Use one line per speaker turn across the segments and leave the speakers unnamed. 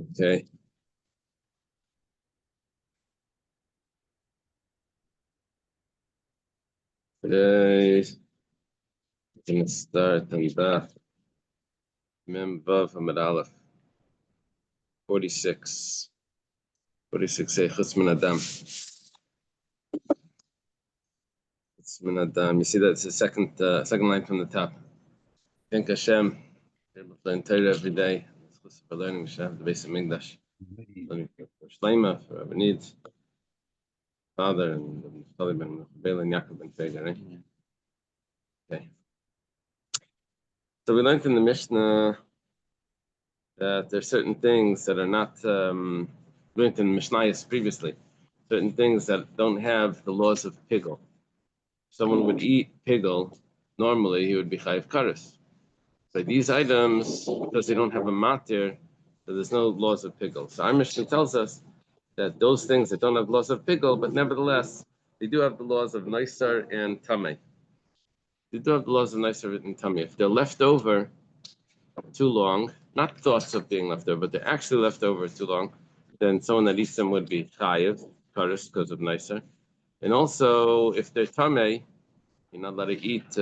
Okay. Today we're gonna start on Daf Mem Vav Amud Aleph 46. 46 say Chutz Min Adam. Chutz Min Adam. You see that it's the second line from the top. Thank Hashem. We're playing Torah every day. We're learning. We should have the basic Mikdash. Learning for Shleima, for our needs. Father and Naftali ben Bel and Yaakov ben Fega, right? Okay. So we learned in the Mishnah that there are certain things that are not learned in Mishnayos previously, certain things that don't have the laws of pigel. Someone would eat pigel, normally he would be chayiv kares. But these items, because they don't have a matir, so there's no laws of pigel. So our Mishnah tells us that those things that don't have laws of pigel, but nevertheless, they do have the laws of Neisar and Tameh. They do have the laws of Neisar and Tameh. If they're left over too long, not thoughts of being left over, but they're actually left over too long, then someone that eats them would be chayiv, kares, because of Neisar. And also, if they're Tameh, you're not allowed to eat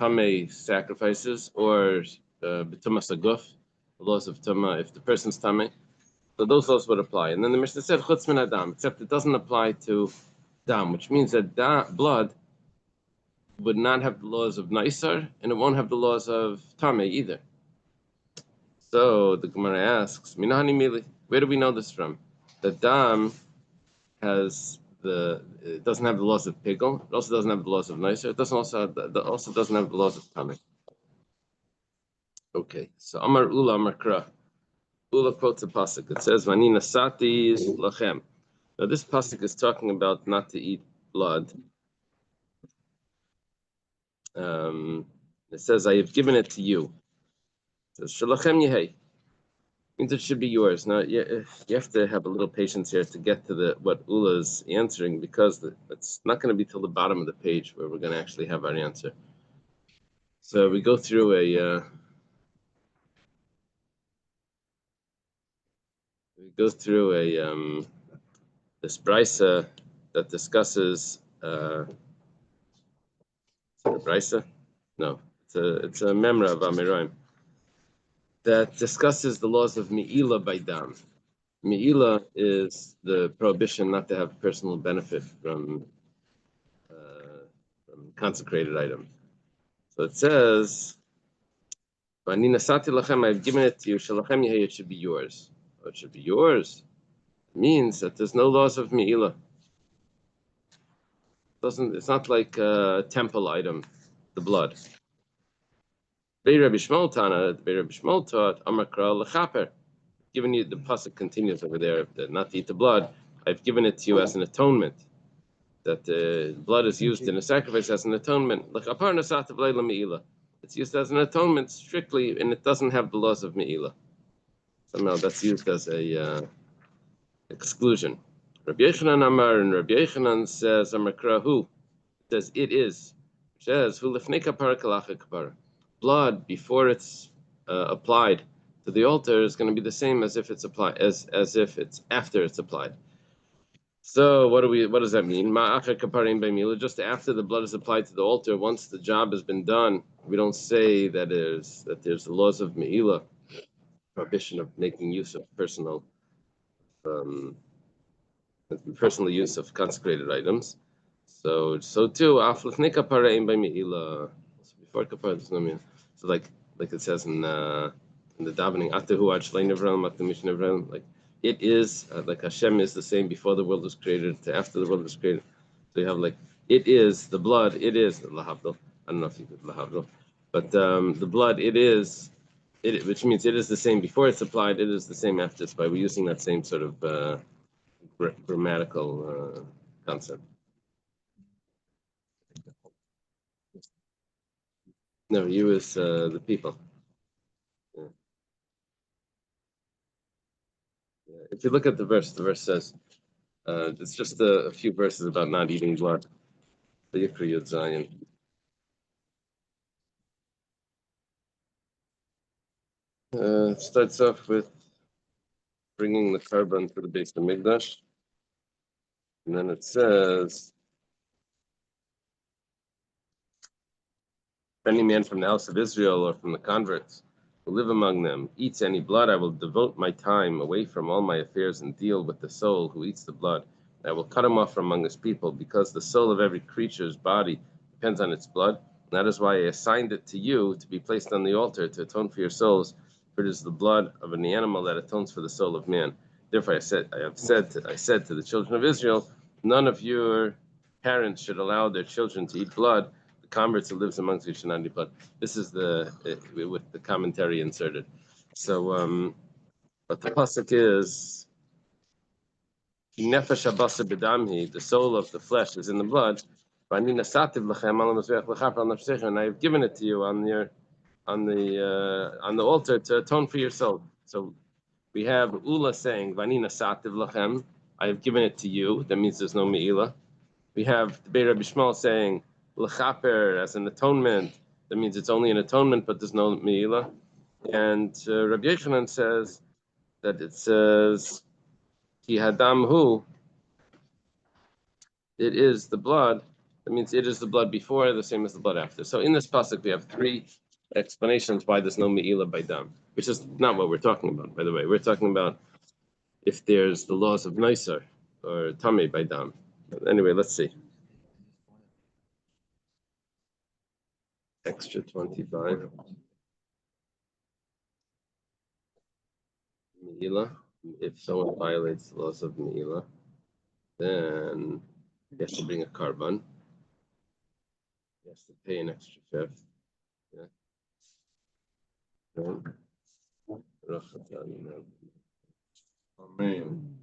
Tameh sacrifices or B'tumas aguf, the laws of Tumah, if the person's Tameh. So those laws would apply. And then the Mishnah said, Chutz Min Adam, except it doesn't apply to Dam, which means that blood would not have the laws of Neisar, and it won't have the laws of Tameh either. So the Gemara asks, Minahani Mili, where do we know this from? That Dam it doesn't have the laws of Pigel, it also doesn't have the laws of Neisar, it also doesn't have the laws of Tameh. Okay, so Amar Ula Amar Kra. Ula quotes a pasuk. It says, "Vani nasati lachem." Now this pasuk is talking about not to eat blood. It says, "I have given it to you." It says, "Shalachem yehei." Means it should be yours. Now you have to have a little patience here to get to what Ula is answering, because it's not going to be till the bottom of the page where we're going to actually have our answer. So we go through this brisa that discusses brisa? No, it's a memra of Amiroim that discusses the laws of Me'ila by Dam. Me'ila is the prohibition not to have personal benefit from consecrated items. So it says, "V'ani nasati lachem," I've given it to you. Shalachem yehei, it should be yours. Oh, it should be yours. It means that there's no laws of Me'ila. It's not like a temple item, the blood. Bei Rabbi Shmuel Tana, Bei Rabbi Shmuel taught, Amar Kra lechaper. Given you, the pasuk continues over there, not to eat the blood. I've given it to you as an atonement. That blood is used in a sacrifice as an atonement. It's used as an atonement strictly, and it doesn't have the laws of Me'ila. Somehow that's used as a exclusion. Rabbi Yechanan Amar, and Rabbi Yechanan says, Amar Krahu, says it is. It says, Hu lefnei kapara kalacha kapara. Blood before it's applied to the altar is going to be the same as if it's applied as if it's after it's applied. So what does that mean? Just after the blood is applied to the altar, once the job has been done, we don't say that there's the laws of Me'ila, prohibition of making use of personal use of consecrated items. So too, before kapara, there's no mean. So like it says in the davening, like it is, like Hashem is the same before the world was created to after the world was created. So you have like, it is the blood, it is lahavdil. I don't know if you could lahavdil, but the blood, it is, which means it is the same before it's applied, it is the same after it's applied. We're using that same sort of grammatical concept. No, you is the people. Yeah. Yeah. If you look at the verse says, it's just a few verses about not eating blood. The Yikra Yud Zayin. Starts off with bringing the carbon to the base of Migdash. And then it says, if any man from the house of Israel or from the converts who live among them eats any blood, I will devote my time away from all my affairs and deal with the soul who eats the blood. I will cut him off from among his people, because the soul of every creature's body depends on its blood. And that is why I assigned it to you to be placed on the altar to atone for your souls, for it is the blood of an animal that atones for the soul of man. Therefore I said to the children of Israel, none of your parents should allow their children to eat blood. The converts who lives amongst you should not eat blood. This is with the commentary inserted. So, but the pasuk is, nefesh habasar b'damhi, the soul of the flesh is in the blood. And I have given it to you on the altar to atone for your soul. So we have Ula saying, Vanina sativ lachem, I have given it to you. That means there's no me'ilah. We have the Beit Rabbi Shmuel saying, L'chaper, as an atonement. That means it's only an atonement, but there's no me'ilah. And Rabbi Yochanan says that it says, Ki hadam hu, it is the blood. That means it is the blood before, the same as the blood after. So in this pasuk, we have three explanations why there's no me'ilah by dam, which is not what we're talking about, by the way. We're talking about if there's the laws of Neisar or Tameh by dam. But anyway, let's see. Extra 25. Me'ilah. If someone violates the laws of me'ilah, then he has to bring a carbon. He has to pay an extra fifth. Yeah. Amen.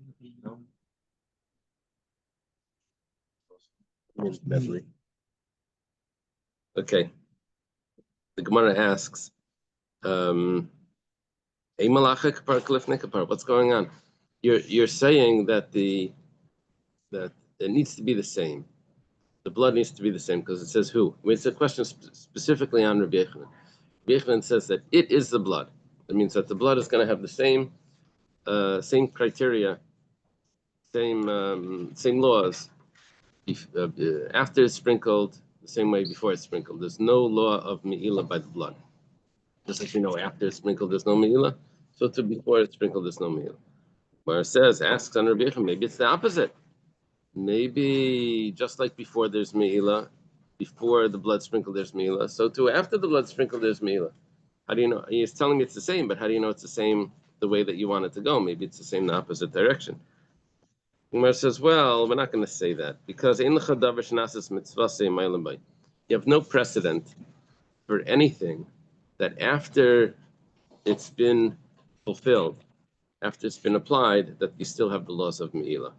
Okay. The Gemara asks, what's going on? You're saying that that it needs to be the same. The blood needs to be the same because it says who. I mean, it's a question specifically on Rabbi Yochanan. Rabbi Yochanan says that it is the blood. That means that the blood is going to have the same criteria, same laws after it's sprinkled, the same way before it's sprinkled. There's no law of me'ilah by the blood. Just like we know after it's sprinkled, there's no me'ilah. So to before it's sprinkled, there's no me'ilah. Where it says, asks on Rabbi Yochanan, maybe it's the opposite. Maybe just like before there's me'ilah, before the blood sprinkled there's me'ilah, so too after the blood sprinkled there's me'ilah. How do you know? He's telling me it's the same, but how do you know it's the same the way that you want it to go? Maybe it's the same in the opposite direction. Umar says, well, we're not going to say that because you have no precedent for anything that after it's been fulfilled, after it's been applied, that you still have the laws of me'ilah.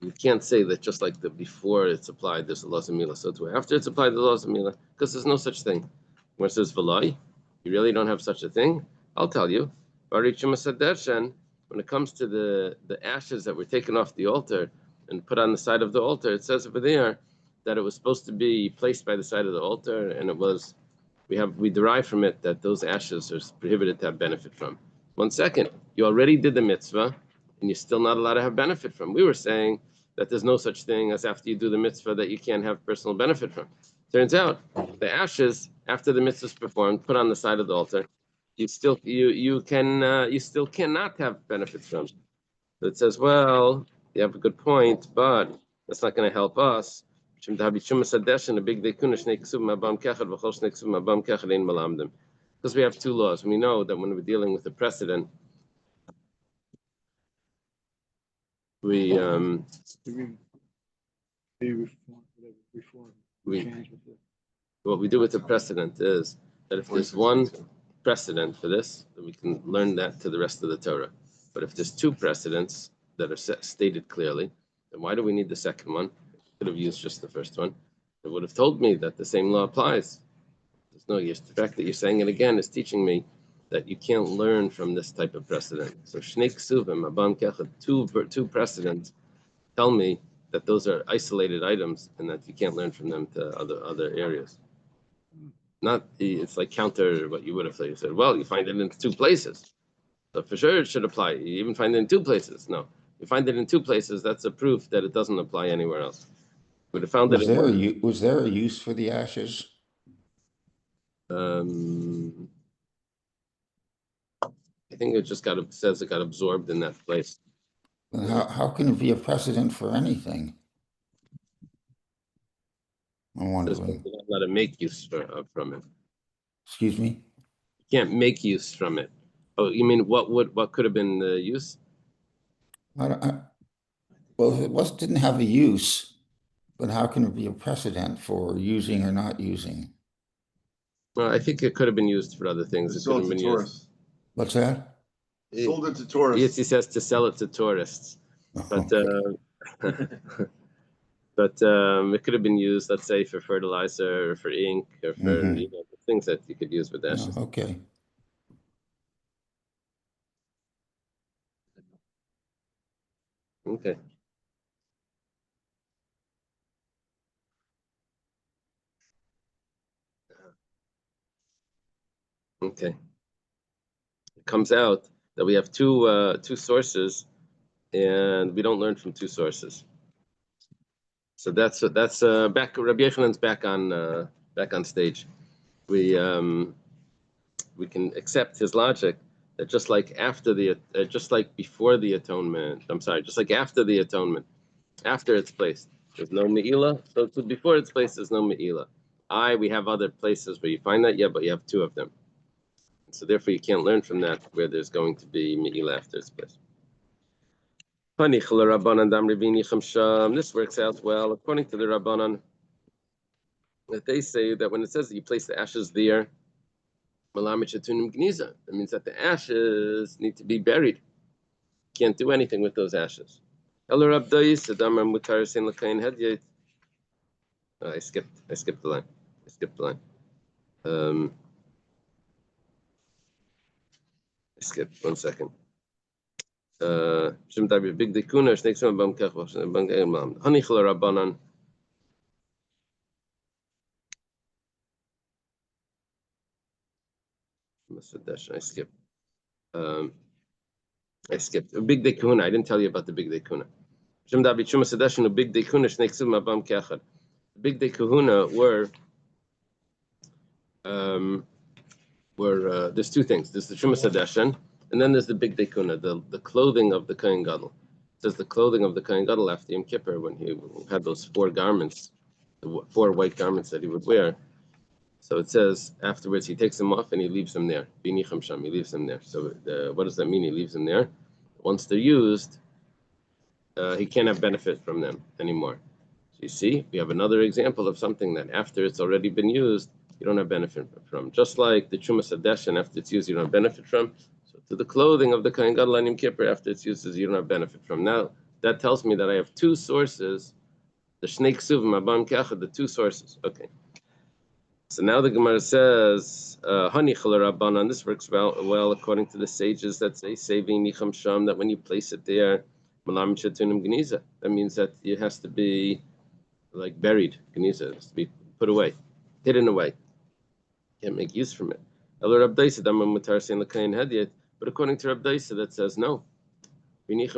You can't say that just like before it's applied, there's the laws of me'ilah. So too after it's applied, the laws of me'ilah, because there's no such thing. Where it says v'lai, you really don't have such a thing. I'll tell you. When it comes to the ashes that were taken off the altar and put on the side of the altar, it says over there that it was supposed to be placed by the side of the altar, and it was. We derive from it that those ashes are prohibited to have benefit from. 1 second, you already did the mitzvah, and you're still not allowed to have benefit from. We were saying that there's no such thing as after you do the mitzvah that you can't have personal benefit from. Turns out the ashes after the mitzvah is performed, put on the side of the altar, you still cannot have benefits from. So it says, well, you have a good point, but that's not going to help us. Because we have two laws. We know that when we're dealing with a precedent, what we do with the precedent is that if there's one precedent for this, then we can learn that to the rest of the Torah. But if there's two precedents that are stated clearly, then why do we need the second one? Could have used just the first one. It would have told me that the same law applies. There's no use. The fact that you're saying it again is teaching me that you can't learn from this type of precedent. So Shnei Ksuvim, Abam Kechad, two precedents tell me that those are isolated items and that you can't learn from them to other areas. It's like counter what you would have said. You said, well, you find it in two places. So for sure it should apply. You even find it in two places. No, you find it in two places. That's a proof that it doesn't apply anywhere else. Would have found it in one.
Was there a use for the ashes?
I think it just says it got absorbed in that place.
And how can it be a precedent for anything? I'm wondering.
You're not allowed to make use from it.
Excuse me?
You can't make use from it. Oh, you mean what could have been the use?
Well, if it didn't have a use, but how can it be a precedent for using or not using?
Well, I think it could have been used for other things. It could have been used.
What's that?
Sold it to tourists.
He says to sell it to tourists, but but it could have been used, let's say, for fertilizer or for ink or for things that you could use with ashes.
Okay.
Okay. Okay. It comes out that we have two sources, and we don't learn from two sources. So that's back. Rabbi Yechanan's back on stage. We can accept his logic that just like before the atonement. I'm sorry, just like after the atonement, after it's placed, there's no me'ilah. So before it's placed, there's no me'ilah. We have other places where you find that, yeah, but you have two of them. So therefore, you can't learn from that where there's going to be me'ilah after it's placed. This works out well according to the Rabbanan, that they say that when it says that you place the ashes there, that means that the ashes need to be buried. You can't do anything with those ashes. I skipped the line. I skipped 1 second. Big dekuna snakes on bam kachos and bang imam. Hanichla rabbanan. I skipped. I skipped. Big dekuna. I didn't tell you about the big dekuna. Big dekuna snakes on bam kachos. Big dekuna were there's two things. There's the Shumas Hadeshen, and then there's the big dekuna, the clothing of the Kohen Gadol. It says the clothing of the Kohen Gadol after Yom Kippur, when he had those 4 garments, the 4 white garments that he would wear. So it says afterwards he takes them off and he leaves them there. Binicham Sham, he leaves them there. So what does that mean? He leaves them there. Once they're used, he can't have benefit from them anymore. So you see, we have another example of something that after it's already been used, you don't have benefit from. Just like the Chumas Hadeshen, after it's used, you don't have benefit from. So to the clothing of the Kohen Gadol on Yom Kippur, after it's used, you don't have benefit from. Now, that tells me that I have 2 sources, the Shnei Ksuvim, Abam Kechad, the 2 sources. Okay. So now the Gemara says, Hani Rabbanan, this works well according to the sages that say, Sevi Nicham Sham, that when you place it there, Malam Shatunim Geniza. That means that it has to be like buried, Geniza, it has to be put away, hidden away. Can't make use from it. But according to Rab Daisa, that says no. You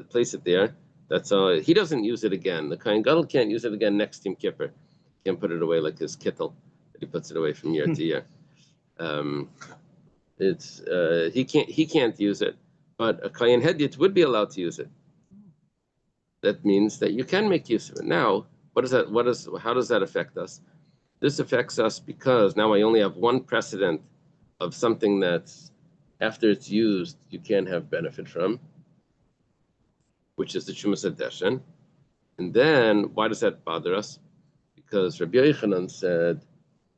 place it there. That's all. He doesn't use it again. The Kohen Gadol can't use it again next Yom Kippur. Can't put it away like his kittel that he puts it away from year to year. He can't use it, but a Kohen Hedyot would be allowed to use it. That means that you can make use of it. Now, how does that affect us? This affects us because now I only have one precedent of something that's after it's used you can't have benefit from, which is the Chumas Hadeshen. And then why does that bother us? Because Rabbi Yochanan said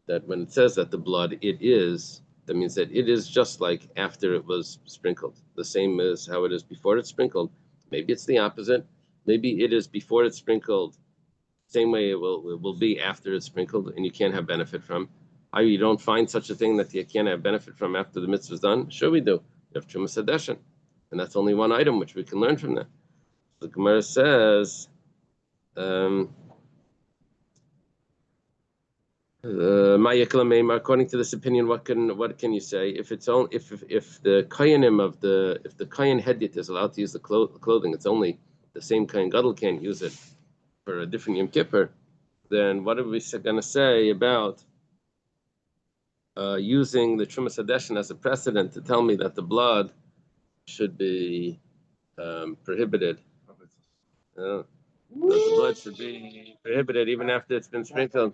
that when it says that the blood it is, that means that it is just like after it was sprinkled, the same as how it is before it's sprinkled. Maybe it's the opposite. Maybe it is before it's sprinkled, same way it will be after it's sprinkled, and you can't have benefit from. How you don't find such a thing that you can't have benefit from after the mitzvah is done? Sure we do. You have Chumas Hadeshen, and that's only one item which we can learn from that. The Gemara says, According to this opinion, what can you say if it's only if the koyanim of if the koyan hedyot is allowed to use the clothing, it's only the same koyan gadol can't use it for a different Yom Kippur, then what are we going to say about using the Trumas Hadeshin as a precedent to tell me that the blood should be prohibited? That the blood should be prohibited even after it's been sprinkled.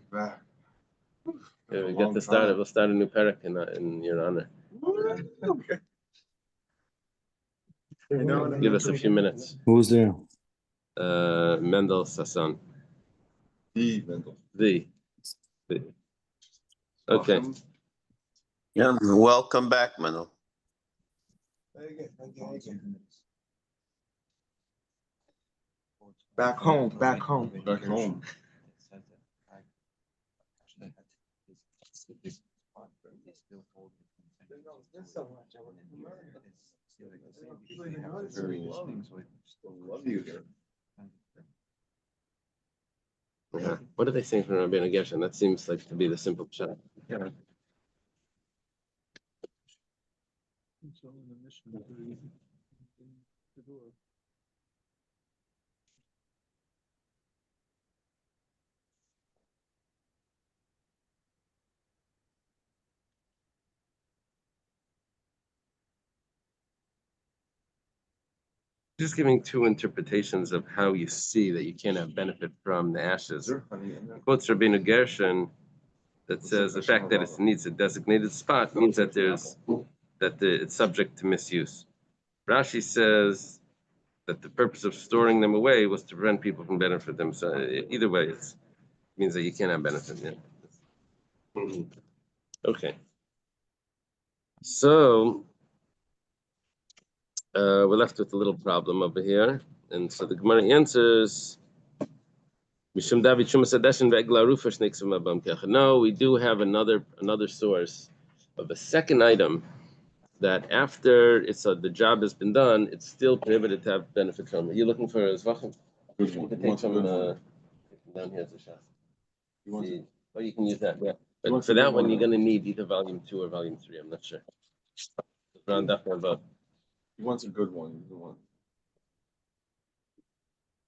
Okay, we get to start it. We'll start a new parak in your honor.
Okay.
Give us a few minutes.
Who's there?
Mendel Sasson.
Mendel.
The. Okay.
Yeah, welcome back, Manu.
Back home, back home, back home.
Yeah. What are they saying from Rabbeinu Gershon? That seems like to be the simple shot. Yeah. Just giving two interpretations of how you see that you can't have benefit from the ashes. Quotes Rabbeinu Gershon that says the fact that it needs a designated spot means that it's subject to misuse. Rashi says that the purpose of storing them away was to prevent people from benefiting them. So either way, it means that you can't have benefit. Yeah. Okay. So we're left with a little problem over here, and so the Gemara answers. No, we do have another source of a second item that after the job has been done, it's still prohibited to have benefit from it. You're looking for a Zavachim? You can take some down here as a shot. Oh, you can use that, yeah. But for that one, you're going to need either volume 2 or volume 3. I'm not sure. Round up or above.
He wants a good one. Good one.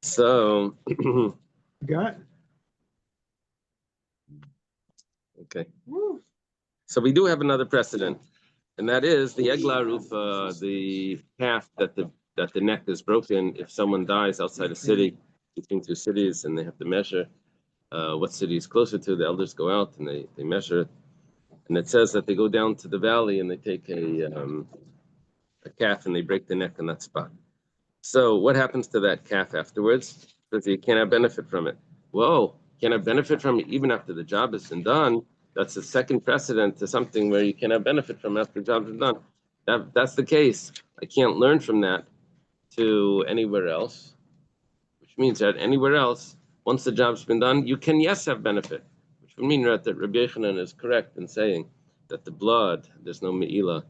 So.
Got it.
Okay. So we do have another precedent, and that is the Egla Rufa, the path that the neck is broken. If someone dies outside a city, between two cities, and they have to measure what city is closer to, the elders go out and they measure it, and it says that they go down to the valley and they take a calf and they break the neck in that spot. So what happens to that calf afterwards? Because you can't have benefit from it. Whoa, can't have benefit from it even after the job has been done. That's the second precedent to something where you can have benefit from after the job is done. That's the case. I can't learn from that to anywhere else, which means that anywhere else, once the job's been done, you can, yes, have benefit, which would mean that Rabbi Yochanan is correct in saying that the blood, there's no me'ilah,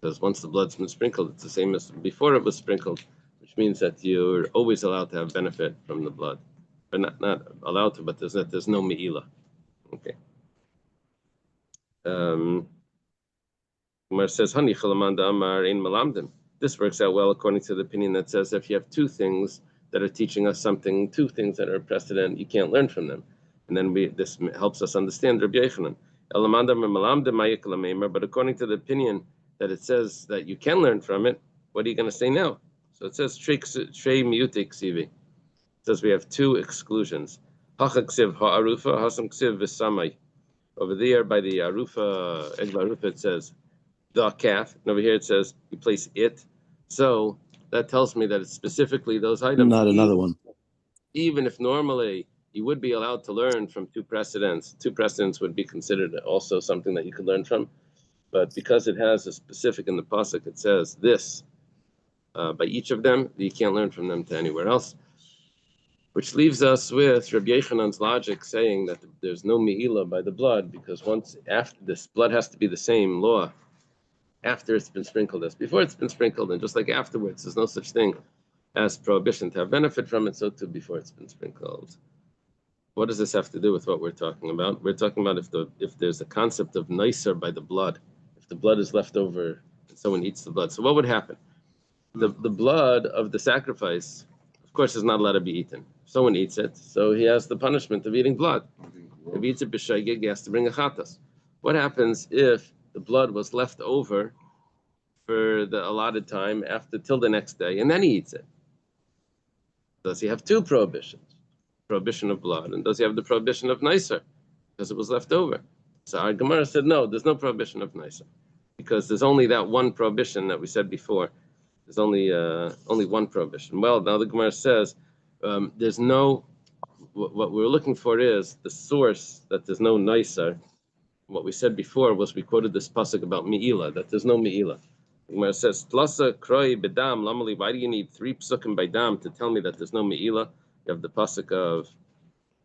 because once the blood's been sprinkled, it's the same as before it was sprinkled, which means that you're always allowed to have benefit from the blood. But not allowed to, but there's no me'ilah. Okay. Umar says, this works out well according to the opinion that says if you have two things that are teaching us something, two things that are precedent, you can't learn from them. And then this helps us understand Rabbi Yochanan. But according to the opinion that it says that you can learn from it, what are you going to say now? So it says Trei Miutik Sivi. It says we have two exclusions. Hachaksiv ha'arufa, hasamksiv v'samai. Over there by the arufa, Egla Arufa, it says the calf. And over here it says you place it. So that tells me that it's specifically those items.
Not another one.
Even if normally you would be allowed to learn from two precedents would be considered also something that you could learn from. But because it has a specific in the pasuk, it says this by each of them, you can't learn from them to anywhere else. Which leaves us with Rabbi Yochanan's logic saying that there's no me'ilah by the blood, because once after this blood has to be the same law after it's been sprinkled as before it's been sprinkled, and just like afterwards, there's no such thing as prohibition to have benefit from it, so too before it's been sprinkled. What does this have to do with what we're talking about? We're talking about if there's a concept of nicer by the blood, if the blood is left over and someone eats the blood. So what would happen? The blood of the sacrifice, of course, is not allowed to be eaten. If someone eats it, so he has the punishment of eating blood. If he eats it b'shaygig, he has to bring a chatas. What happens if the blood was left over for the allotted time till the next day, and then he eats it? Does he have two prohibitions? Prohibition of blood, and does he have the prohibition of nicer because it was left over? So our Gemara said no, there's no prohibition of nicer because there's only that one prohibition that we said before. There's only one prohibition. Well, now the Gemara says there's no. What we're looking for is the source that there's no nicer. What we said before was we quoted this pasuk about meila, that there's no meila. The Gemara says tlasa kroi bedam lamali. Why do you need 3 psukim by dam to tell me that there's no meila? You have the pasuk of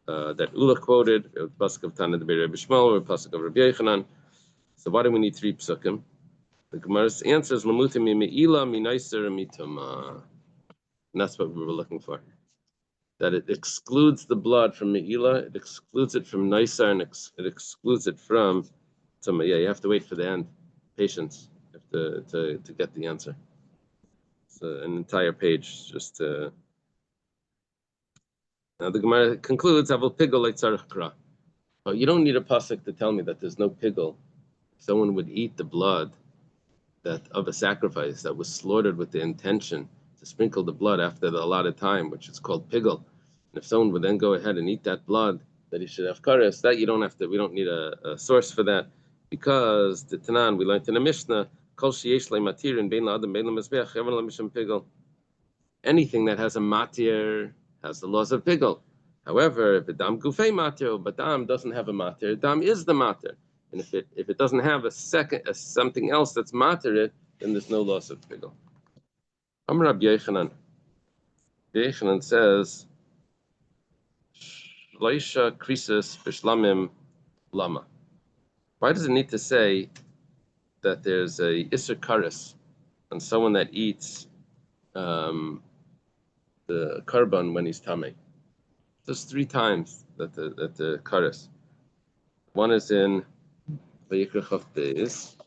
that Ula quoted, the pasuk of Tana de Rabbi Shmuel, or the pasuk of Rabbi Yechanan. So why do we need 3 psukim? The Gemara's answer is lamutim mi meila mi nicer mitama, and that's what we were looking for. That it excludes the blood from meila, it excludes it from nicer, and it excludes it from tama. Yeah, you have to wait for the end. Patience, you have to get the answer. It's an entire page just to. Now the Gemara concludes, "Avol pigol leitzarich kra." But you don't need a pasuk to tell me that there's no pigol. Someone would eat the blood of a sacrifice that was slaughtered with the intention to sprinkle the blood after the allotted time, which is called pigol. And if someone would then go ahead and eat that blood, that he should have kares, that you don't have to. We don't need a source for that, because the Tanan we learned in the Mishnah, kol sheyesh le'matir bein la'adam bein la'mizbeach ever la'mishum pigol. Anything that has a matir has the laws of pigol. However, if a dam gufei matir, but dam doesn't have a matir, dam is the matir. And if it doesn't have something else that's matir it, then there's no loss of pigol. Amar Rabbi Yechanan. Yechanan says, Shloisha krisis b'shlamim lama. Why does it need to say that there's a iser kares on someone that eats the karban when he's tamei? There's 3 times that the kares. One is in Vayikra Chaf Beis.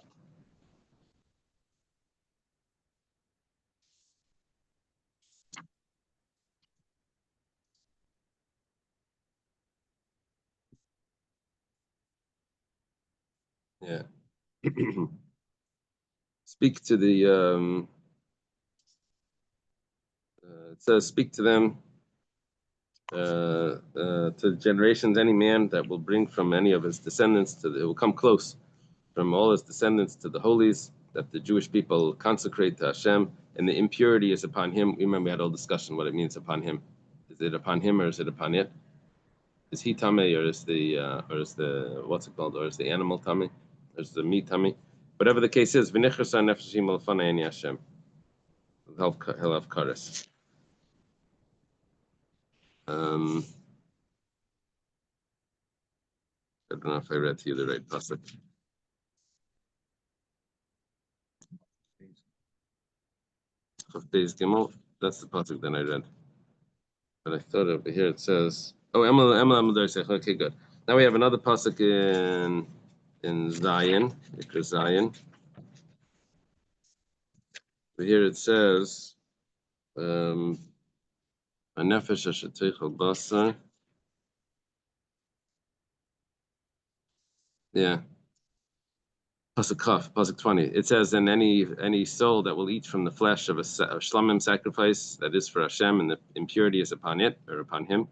Yeah. Speak to the. It says, speak to them. To the generations, any man that will bring from any of his descendants it will come close from all his descendants to the holies that the Jewish people consecrate to Hashem, and the impurity is upon him. Remember, we had a whole discussion what it means upon him. Is it upon him or is it upon it? Is he tamei or is the what's it called, or is the animal tamei, or is the meat tamei? Whatever the case is, v'nichasa nefeshim l'fanei Hashem. He'll have kares. I don't know if I read to you the right pasuk. That's the pasuk that I read. But I thought over here it says, "Oh, Emel." Okay, good. Now we have another pasuk in Zion, Zion. Over here it says, "Anefesh asheteichel basar." Yeah. Pasuk Kaf, Pasuk 20. It says, "And any soul that will eat from the flesh of a shlamim sacrifice that is for Hashem, and the impurity is upon it or upon him,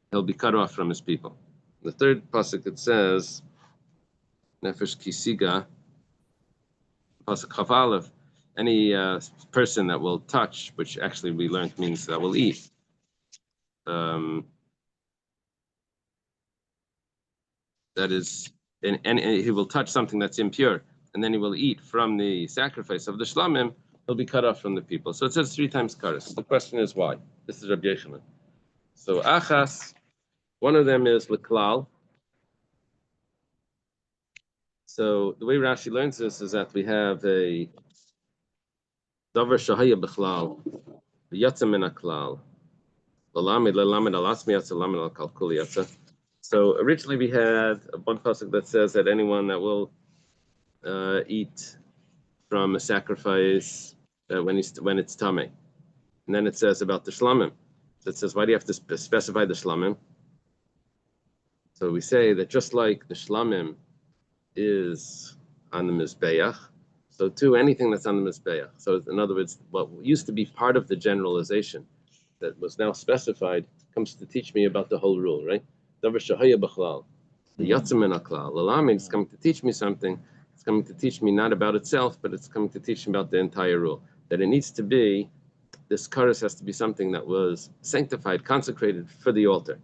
he'll be cut off from his people." The third pasuk it says, "Nefesh kisiga." Pasuk Kaf Aleph. Any person that will touch, which actually we learned means that will eat. That is. And he will touch something that's impure, and then he will eat from the sacrifice of the shlamim, he'll be cut off from the people. So it says 3 times kares. The question is why? This is Rabbi Yechanan. So achas, one of them is leklal. So the way Rashi learns this is that we have a davar shahaya b'chlal, v'yatzem min haklal. So originally we had one pasuk that says that anyone that will eat from a sacrifice when it's tamei, and then it says about the shlamim. So it says, why do you have to specify the shlamim? So we say that just like the shlamim is on the mizbeach, so too anything that's on the mizbeach. So in other words, what used to be part of the generalization that was now specified comes to teach me about the whole rule, right? Davar shahaya b'chlal, the yatzim min haklal. L'lamed is coming to teach me something. It's coming to teach me not about itself, but it's coming to teach me about the entire rule. That it needs to be, this kares has to be something that was sanctified, consecrated for the altar.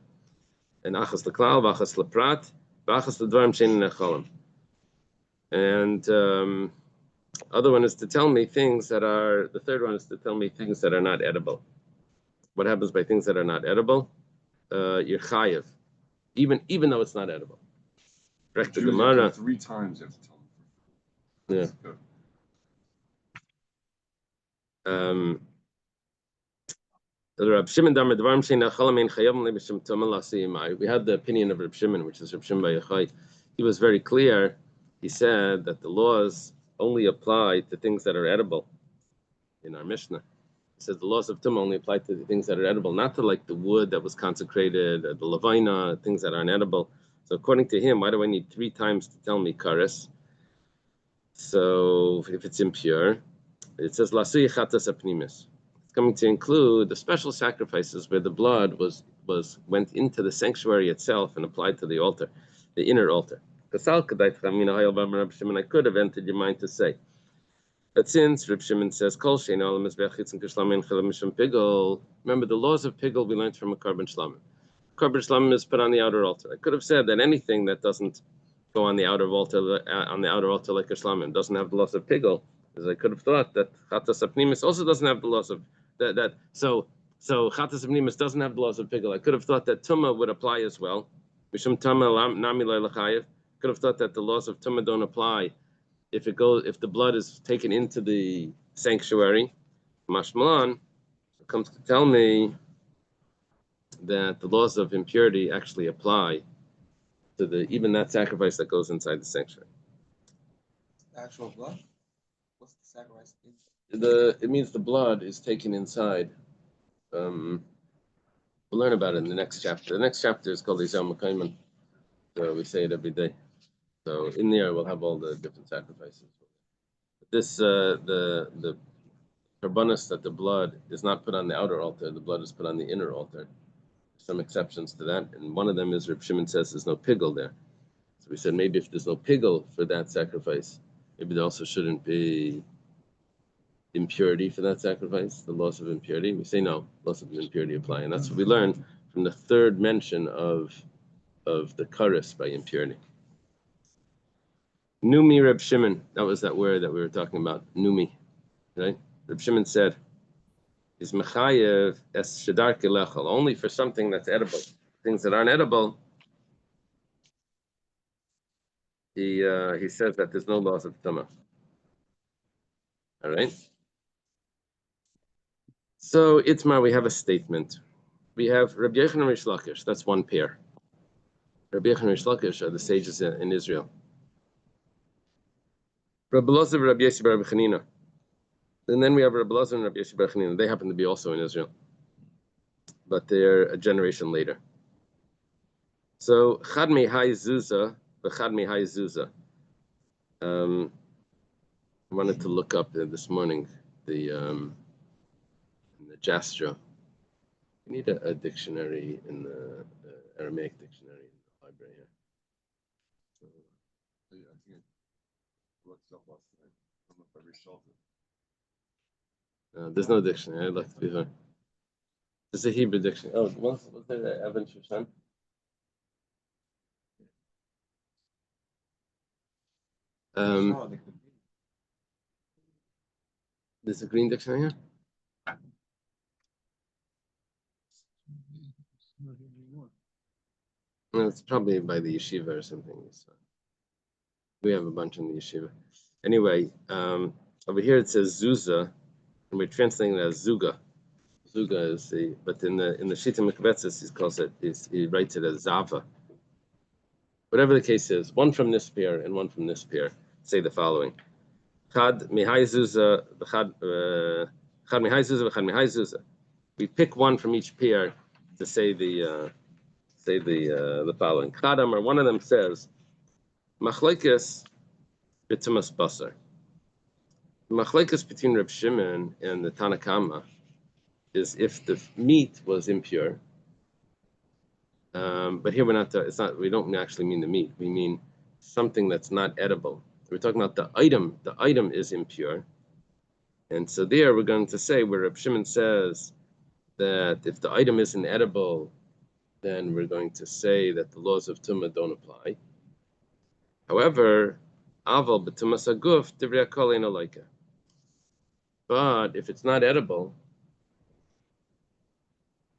And achas l'klal, v'achas l'prat, v'achas l'dvarim she'ein nechalim. And other one is to tell me things that are, the third one is to tell me things that are not edible. What happens by things that are not edible? You're chayiv, even though it's not edible. Correct the Gemara.
3 times you have to tell them.
Yeah. We had the opinion of Reb Shimon, which is Reb Shimon Bar Yochai. He was very clear. He said that the laws only apply to things that are edible. In our Mishnah, he says the laws of Tumah only apply to the things that are edible, not to like the wood that was consecrated, the levina, things that aren't edible. So according to him, why do I need 3 times to tell me kares? So if it's impure, it says lasui chatas apnimis. It's coming to include the special sacrifices where the blood went into the sanctuary itself and applied to the altar, the inner altar. I could have entered your mind to say, but since Reb Shimon says kol shein al mizbech and kishlamin chelav mishum pigol, remember the laws of pigol we learned from a korban shlamim. Korban shlamim is put on the outer altar. I could have said that anything that doesn't go on the outer altar like a shlamim doesn't have the laws of pigol. Because I could have thought that chatas apnimis also doesn't have the laws of that. So chatas apnimis doesn't have the laws of pigol. I could have thought that tumah would apply as well. Mishum tumah nami lo lechayev. Could have thought that the laws of tumah don't apply if the blood is taken into the sanctuary. Mashmalan comes to tell me that the laws of impurity actually apply to even that sacrifice that goes inside the sanctuary.
Actual blood? What's the sacrifice?
It means the blood is taken inside. We'll learn about it in the next chapter. The next chapter is called Yisrael Mekayman. So we say it every day. So in there we'll have all the different sacrifices. This the karbanos that the blood is not put on the outer altar, the blood is put on the inner altar. Some exceptions to that, and one of them is Reb Shimon says there's no pigel there. So we said maybe if there's no pigel for that sacrifice, maybe there also shouldn't be impurity for that sacrifice, the loss of impurity. We say no, loss of impurity apply, and that's what we learned from the third mention of the kares by impurity. Numi Reb Shimon, that was that word that we were talking about, numi, right? Reb Shimon said, is mechayev es shadar kelechel, only for something that's edible. Things that aren't edible, he says that there's no laws of tumah. All right. So Itmar, we have a statement. We have Rabbi Yochanan and Rish Lakish. That's one pair. Rabbi Yochanan and Rish Lakish are the sages in Israel. Rabbi Elazar and Rabbi Yossi bar Rabbi Chanina. And then we have Rabbi Elazar and Rabbi Yossi bar Chanina. They happen to be also in Israel, but they're a generation later. So Chad Mehai Zuza, Chad Mehai Zuza. I wanted to look up this morning the Jastra. You need a dictionary in the Aramaic dictionary in the library here.
So, yeah, I think I looked it up last night. I don't know if I reshelved it.
There's no dictionary. I'd like to be there. There's a Hebrew dictionary. Oh, was there Evan Shushan? There's a green dictionary here? No, it's probably by the yeshiva or something. So we have a bunch in the yeshiva. Anyway, over here it says Zuza, and we're translating it as Zuga. Zuga is the, but in the Shita Mekvetzes, he writes it as Zava. Whatever the case is, one from this pair and one from this pair say the following: Chad mihai zuza, chad mihai zuza, chad mihai zuza. We pick one from each pair to say the following. Chad Amar, one of them says, Machlekes b'tumas basar. Machlekes between Reb Shimon and the Tanna Kama is if the meat was impure. But here we're not. It's not. We don't actually mean the meat. We mean something that's not edible. We're talking about the item. The item is impure, and so there we're going to say where Reb Shimon says that if the item isn't edible, then we're going to say that the laws of Tumah don't apply. However, aval b'tumas haguf divrei hakol ein aloika. But if it's not edible,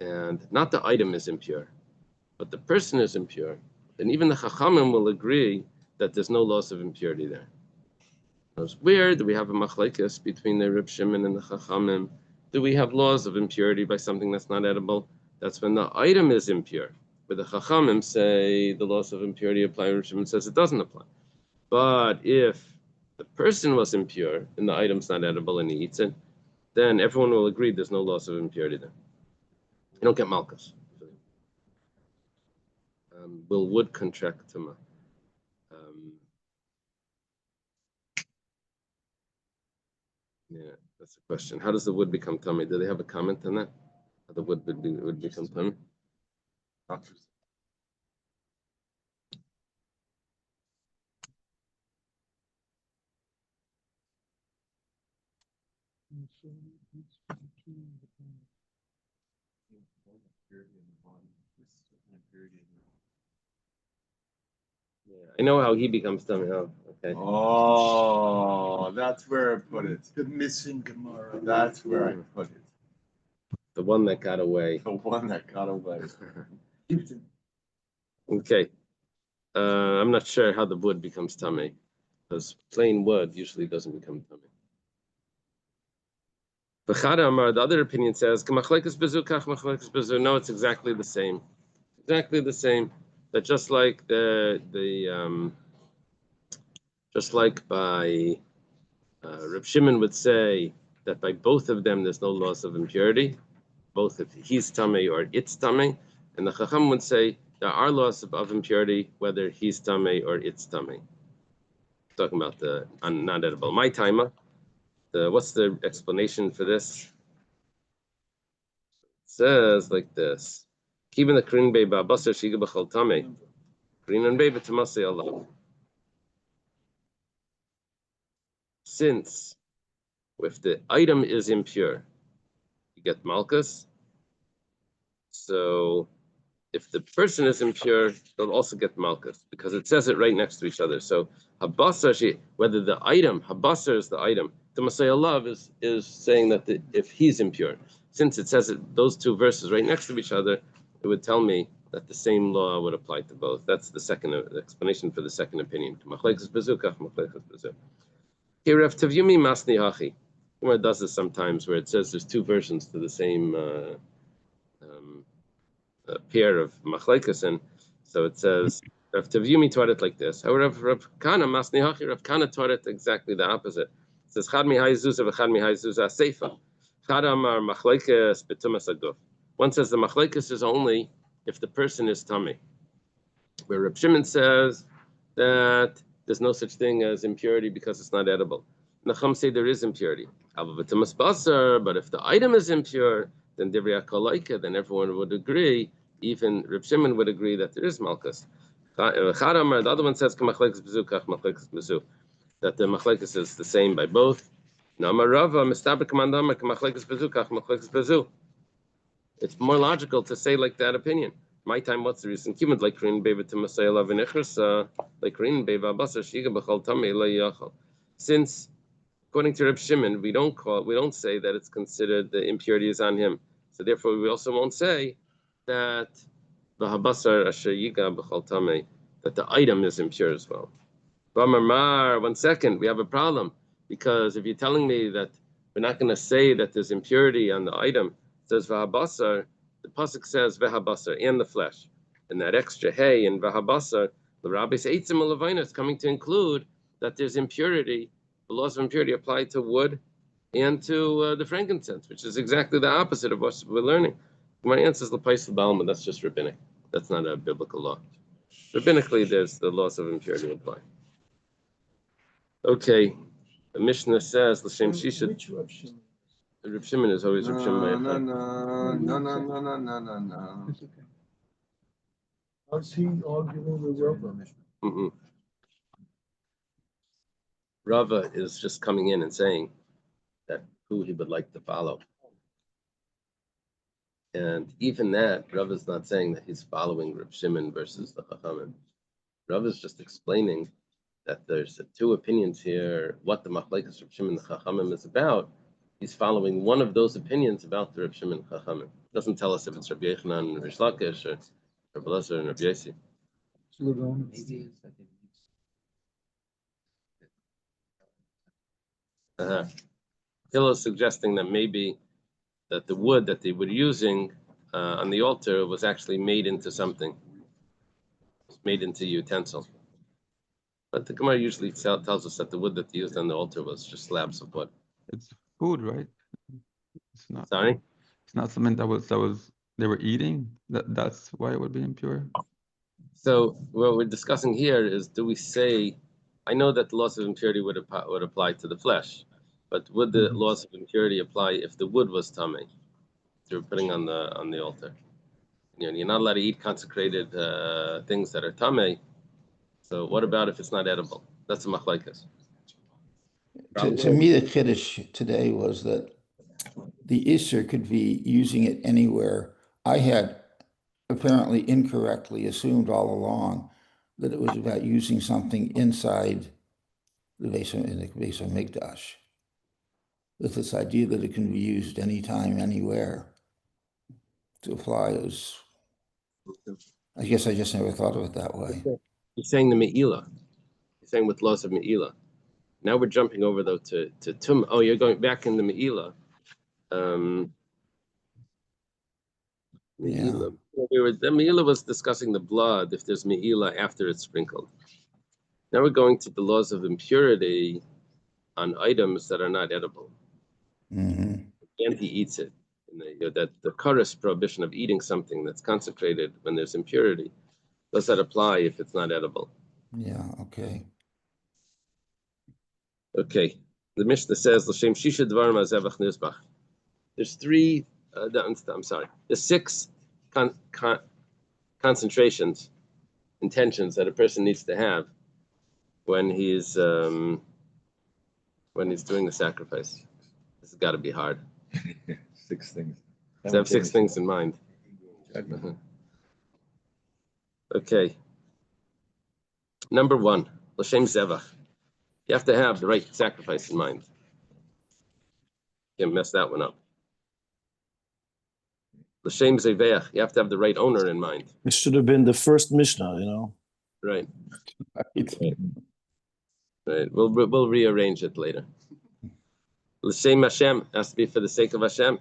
and not the item is impure, but the person is impure, then even the Chachamim will agree that there's no loss of impurity there. It's weird. Do we have a machlekes between the Reb Shimon and the Chachamim? Do we have laws of impurity by something that's not edible? That's when the item is impure. But the Chachamim say the laws of impurity apply. Reb Shimon says it doesn't apply. But if the person was impure and the item's not edible and he eats it, then everyone will agree there's no loss of impurity there. You don't get malchus. Will wood contract Tumah? Yeah, that's the question. How does the wood become tummy? Do they have a comment on that? How the wood would become tummy? Yeah, I know how he becomes tummy. Oh, okay.
Oh, that's where I put it. The missing Gemara. That's where I put it.
The one that got away.
The one that got away.
Okay. I'm not sure how the wood becomes tummy, because plain wood usually doesn't become tummy. The other opinion says, no, it's exactly the same. Exactly the same. That just like just like by Reb Shimon would say that by both of them there's no loss of impurity, both if he's tummy or it's tummy, and the Chacham would say there are loss of impurity whether he's tummy or it's tummy. Talking about the not edible. My timer. What's the explanation for this? It says like this: Keeping the krin be ba'basar shiga b'chol tamei, krin and be b'tamasei Allah. Since if the item is impure, you get malchus. So if the person is impure, they'll also get malchus because it says it right next to each other. So habasar, whether the item habasar is the item, the Messiah love is saying that if he's impure, since it says it, those two verses right next to each other, it would tell me that the same law would apply to both. That's the second explanation for the second opinion. Rav Tavyumi Masni Hachi. Gemara does this sometimes where it says there's two versions to the same pair of machlekes, and so it says Rav Tavyumi taught it like this. However, Rav Kana Masni Hachi, Rav Kana taught it exactly the opposite. It says Chad mihai zuza v'chad mihai zuza seifa. Chad amar machlekes b'tumas haguf. One says the machlekes is only if the person is tummy. Where Reb Shimon says that there's no such thing as impurity because it's not edible. Nacham say there is impurity. But if the item is impure, then divrei hakol, then everyone would agree, even Reb Shimon would agree that there is malchus. The other one says that the machlekes is the same by both. It's more logical to say like that opinion. My time, what's the reason? Since, according to Reb Shimon, we don't say that it's considered the impurity is on him. So therefore, we also won't say that that the item is impure as well. 1 second, we have a problem, because if you're telling me that we're not going to say that there's impurity on the item, says v'habasar, the pasuk says v'habasar, and the flesh. And that extra hay in v'habasar, the rabbis eitzim u'levayna is coming to include that there's impurity, the laws of impurity apply to wood and to the frankincense, which is exactly the opposite of what we're learning. My answer is l'pais l'balma, that's just rabbinic. That's not a biblical law. Rabbinically, there's the laws of impurity apply. Okay, the Mishnah says l'shem shisha.
Which Reb Shimon?
Reb Shimon is always Reb Shimon.
No.
It's okay. How's he arguing with Rava?
Rava is just coming in and saying that who he would like to follow. And even that, Rava is not saying that he's following Reb Shimon versus the Chachamim. Rava is just explaining that there's two opinions here, what the Machlekes Reb Shimon and the Chachamim is about. He's following one of those opinions about the Reb Shimon and Chachamim. It doesn't tell us if it's Rabbi Yochanan and Rish Lakish or Rabbi Elazar and Rabbi Yossi. Hillel is suggesting that maybe that the wood that they were using on the altar was actually made into something, made into utensil. But the Gemara usually tells us that the wood that they used on the altar was just slabs of wood.
It's food, right? It's not.
Sorry?
It's not something that was they were eating. That's why it would be impure.
So what we're discussing here is, do we say, I know that the laws of impurity would apply to the flesh, but would the laws of impurity apply if the wood was tamei? You're putting on the altar. You know, you're not allowed to eat consecrated things that are tamei. So what about if it's not edible? That's a machlekes.
To me, the Kiddush today was that the Isser could be using it anywhere. I had apparently incorrectly assumed all along that it was about using something inside the Beis Hamikdash. With this idea that it can be used anytime, anywhere to apply is, I guess I just never thought of it that way.
You're saying the Me'ilah. You're saying with laws of Me'ilah. Now we're jumping over though to Tum. Oh, you're going back in the Me'ilah. Me'ilah. The Me'ilah was discussing the blood, if there's Me'ilah after it's sprinkled. Now we're going to the laws of impurity on items that are not edible. And he eats it. That the Karas prohibition of eating something that's consecrated when there's impurity, does that apply if it's not edible?
Yeah, okay.
Okay. The Mishnah says, L'shem shisha dvarim hazevach nizbach. There's three, I'm sorry, there's six concentrations, intentions that a person needs to have when he's doing the sacrifice. This has got to be hard.
6 things.
To have 6 things in mind. Okay. Number 1, L'shem zevach. You have to have the right sacrifice in mind. Can't mess that one up. L'shem zeveach. You have to have the right owner in mind.
It should have been the first Mishnah, you know.
Right. Right. We'll rearrange it later. L'shem Hashem has to be for the sake of Hashem.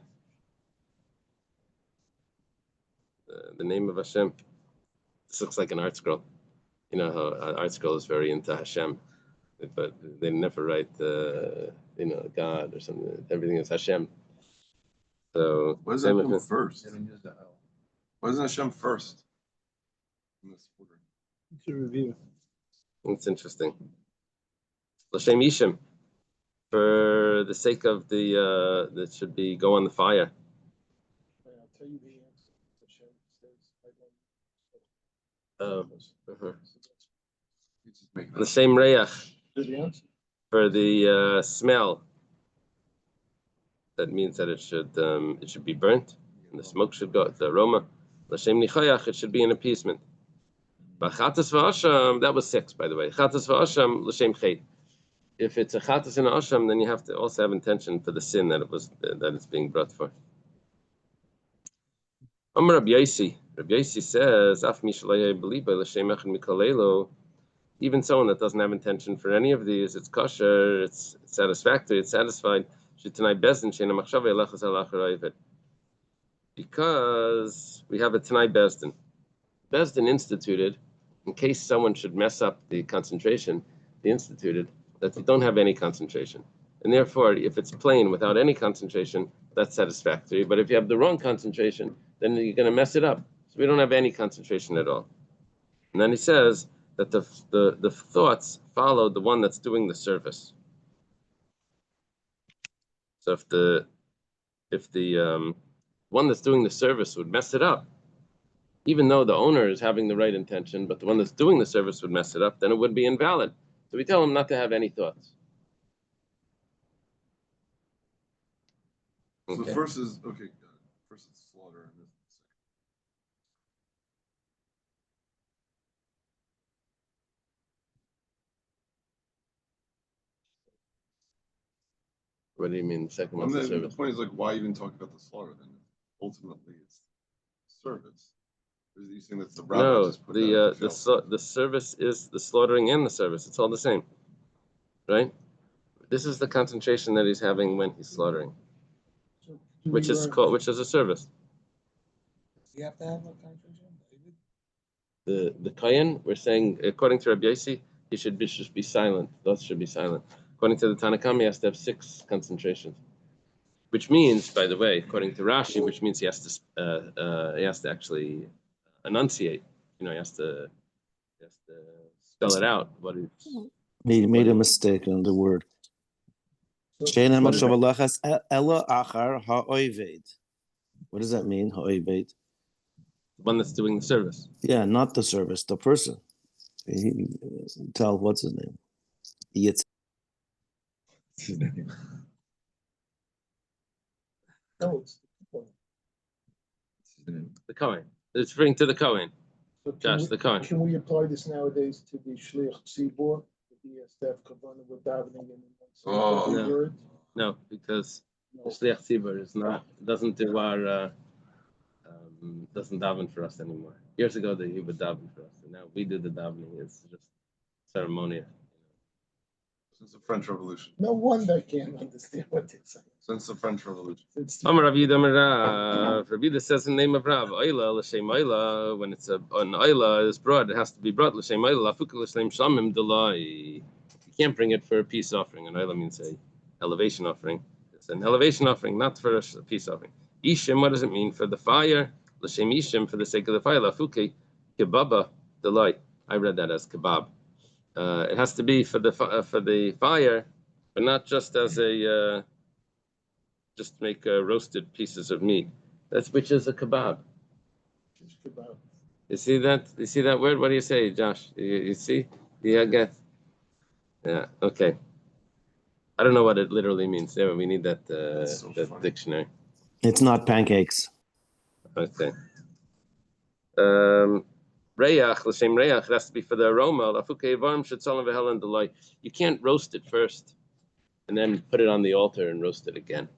The name of Hashem. This looks like an art scroll. You know how an art scroll is very into Hashem, but they never write, God or something. Everything is Hashem. So
What does Hashem first? What is Hashem first?
It's a review.
It's interesting. L'shem Ishim, for the sake of the that should be go on the fire.
I'll tell you the answer.
L'shem Reach,
The answer.
for the smell. That means that it should be burnt, and the smoke should go. The aroma. L'shem Nichayach, it should be an appeasement. But Chatas v'Asham, that was 6, by the way. Chatas v'Asham L'shem Chet. If it's a Chatas and Asham, then you have to also have intention for the sin that it's being brought for. Amar Rabbi Yossi. Rabbi Yossi says, Af mishalei beliba l'shem echad mikalelo. Even someone that doesn't have intention for any of these, it's kosher, it's satisfactory, it's satisfied. Shetanai bezdin sheina machshavei lechas al achar oived. Because we have a Tanai Bezdin. Bezdin instituted, in case someone should mess up the concentration, they instituted that they don't have any concentration. And therefore, if it's plain without any concentration, that's satisfactory. But if you have the wrong concentration, then you're going to mess it up. So we don't have any concentration at all. And then he says that the thoughts follow the one that's doing the service. So if the one that's doing the service would mess it up, even though the owner is having the right intention, but the one that's doing the service would mess it up, then it would be invalid. So we tell him not to have any thoughts.
So
Okay.
the first is, okay, got it. First it's slaughter and this is the second.
What do you mean? The second
Well,
one's the
the
service.
point is like, why even talk about the slaughter then? Ultimately, it's service. Or is you saying that's the rabbi
No,
just put that into jail?
the service is the slaughtering and the service. It's all the same, right? This is the concentration that he's having when he's slaughtering,
So do
which
we
is
learn-
called, which is a service.
You have to have a concentration, David?
The kohen, we're saying, according to Rabbi Yossi, he should just be silent. Those should be silent. According to the Tanakh, he has to have 6 concentrations, which means, by the way, according to Rashi, which means he has to actually enunciate. You know, he has to spell it out. What is
He made a mistake on the word. She'ein
What is
machshava lachas ela achar ha'oived. What does that mean, ha'oived?
the one that's doing the service?
Yeah, not the service, the person. Tell what's his name? Yitz.
No, it's.
The kohen. It's referring to the kohen.
So can
Josh,
we-
the kohen.
Can we apply this nowadays to the shliach tzibur? He has to have kavanah with davening and
Oh.
No.
word?
No, because the
No.
shliach tzibur is not doesn't do our doesn't daven for us anymore. Years ago, he would daven for us, and now we do the davening. It's just ceremonial.
Since the French Revolution.
No wonder I can't understand what they're saying.
Since the French Revolution.
It's-
Amar Rav Yida Amar Rav. Rav Yida says in the name of Rav, Oila l'shem Oila. When it's an Oila is brought, it has to be brought l'shem Oila. Lafuka l'shem Shamim Delay. You can't bring it for a peace offering. An Oila means a elevation offering. It's an elevation offering, not for a peace offering. Ishim, what does it mean? For the fire, l'shem Ishim, for the sake of the fire. Lafuke kebaba Delay. I read that as kebab. It has to be for the fire, but not just as a just make roasted pieces of meat. That's which is a kebab.
it's kebab.
You see that? You see that word? What do you say, Josh? You see? Yeah, get. Yeah. Okay. I don't know what it literally means. There, we need that
That's so
that
funny.
dictionary.
It's not pancakes.
Okay. Reyach, the same reyach, it has to be for the aroma. You can't roast it first and then put it on the altar and roast it again.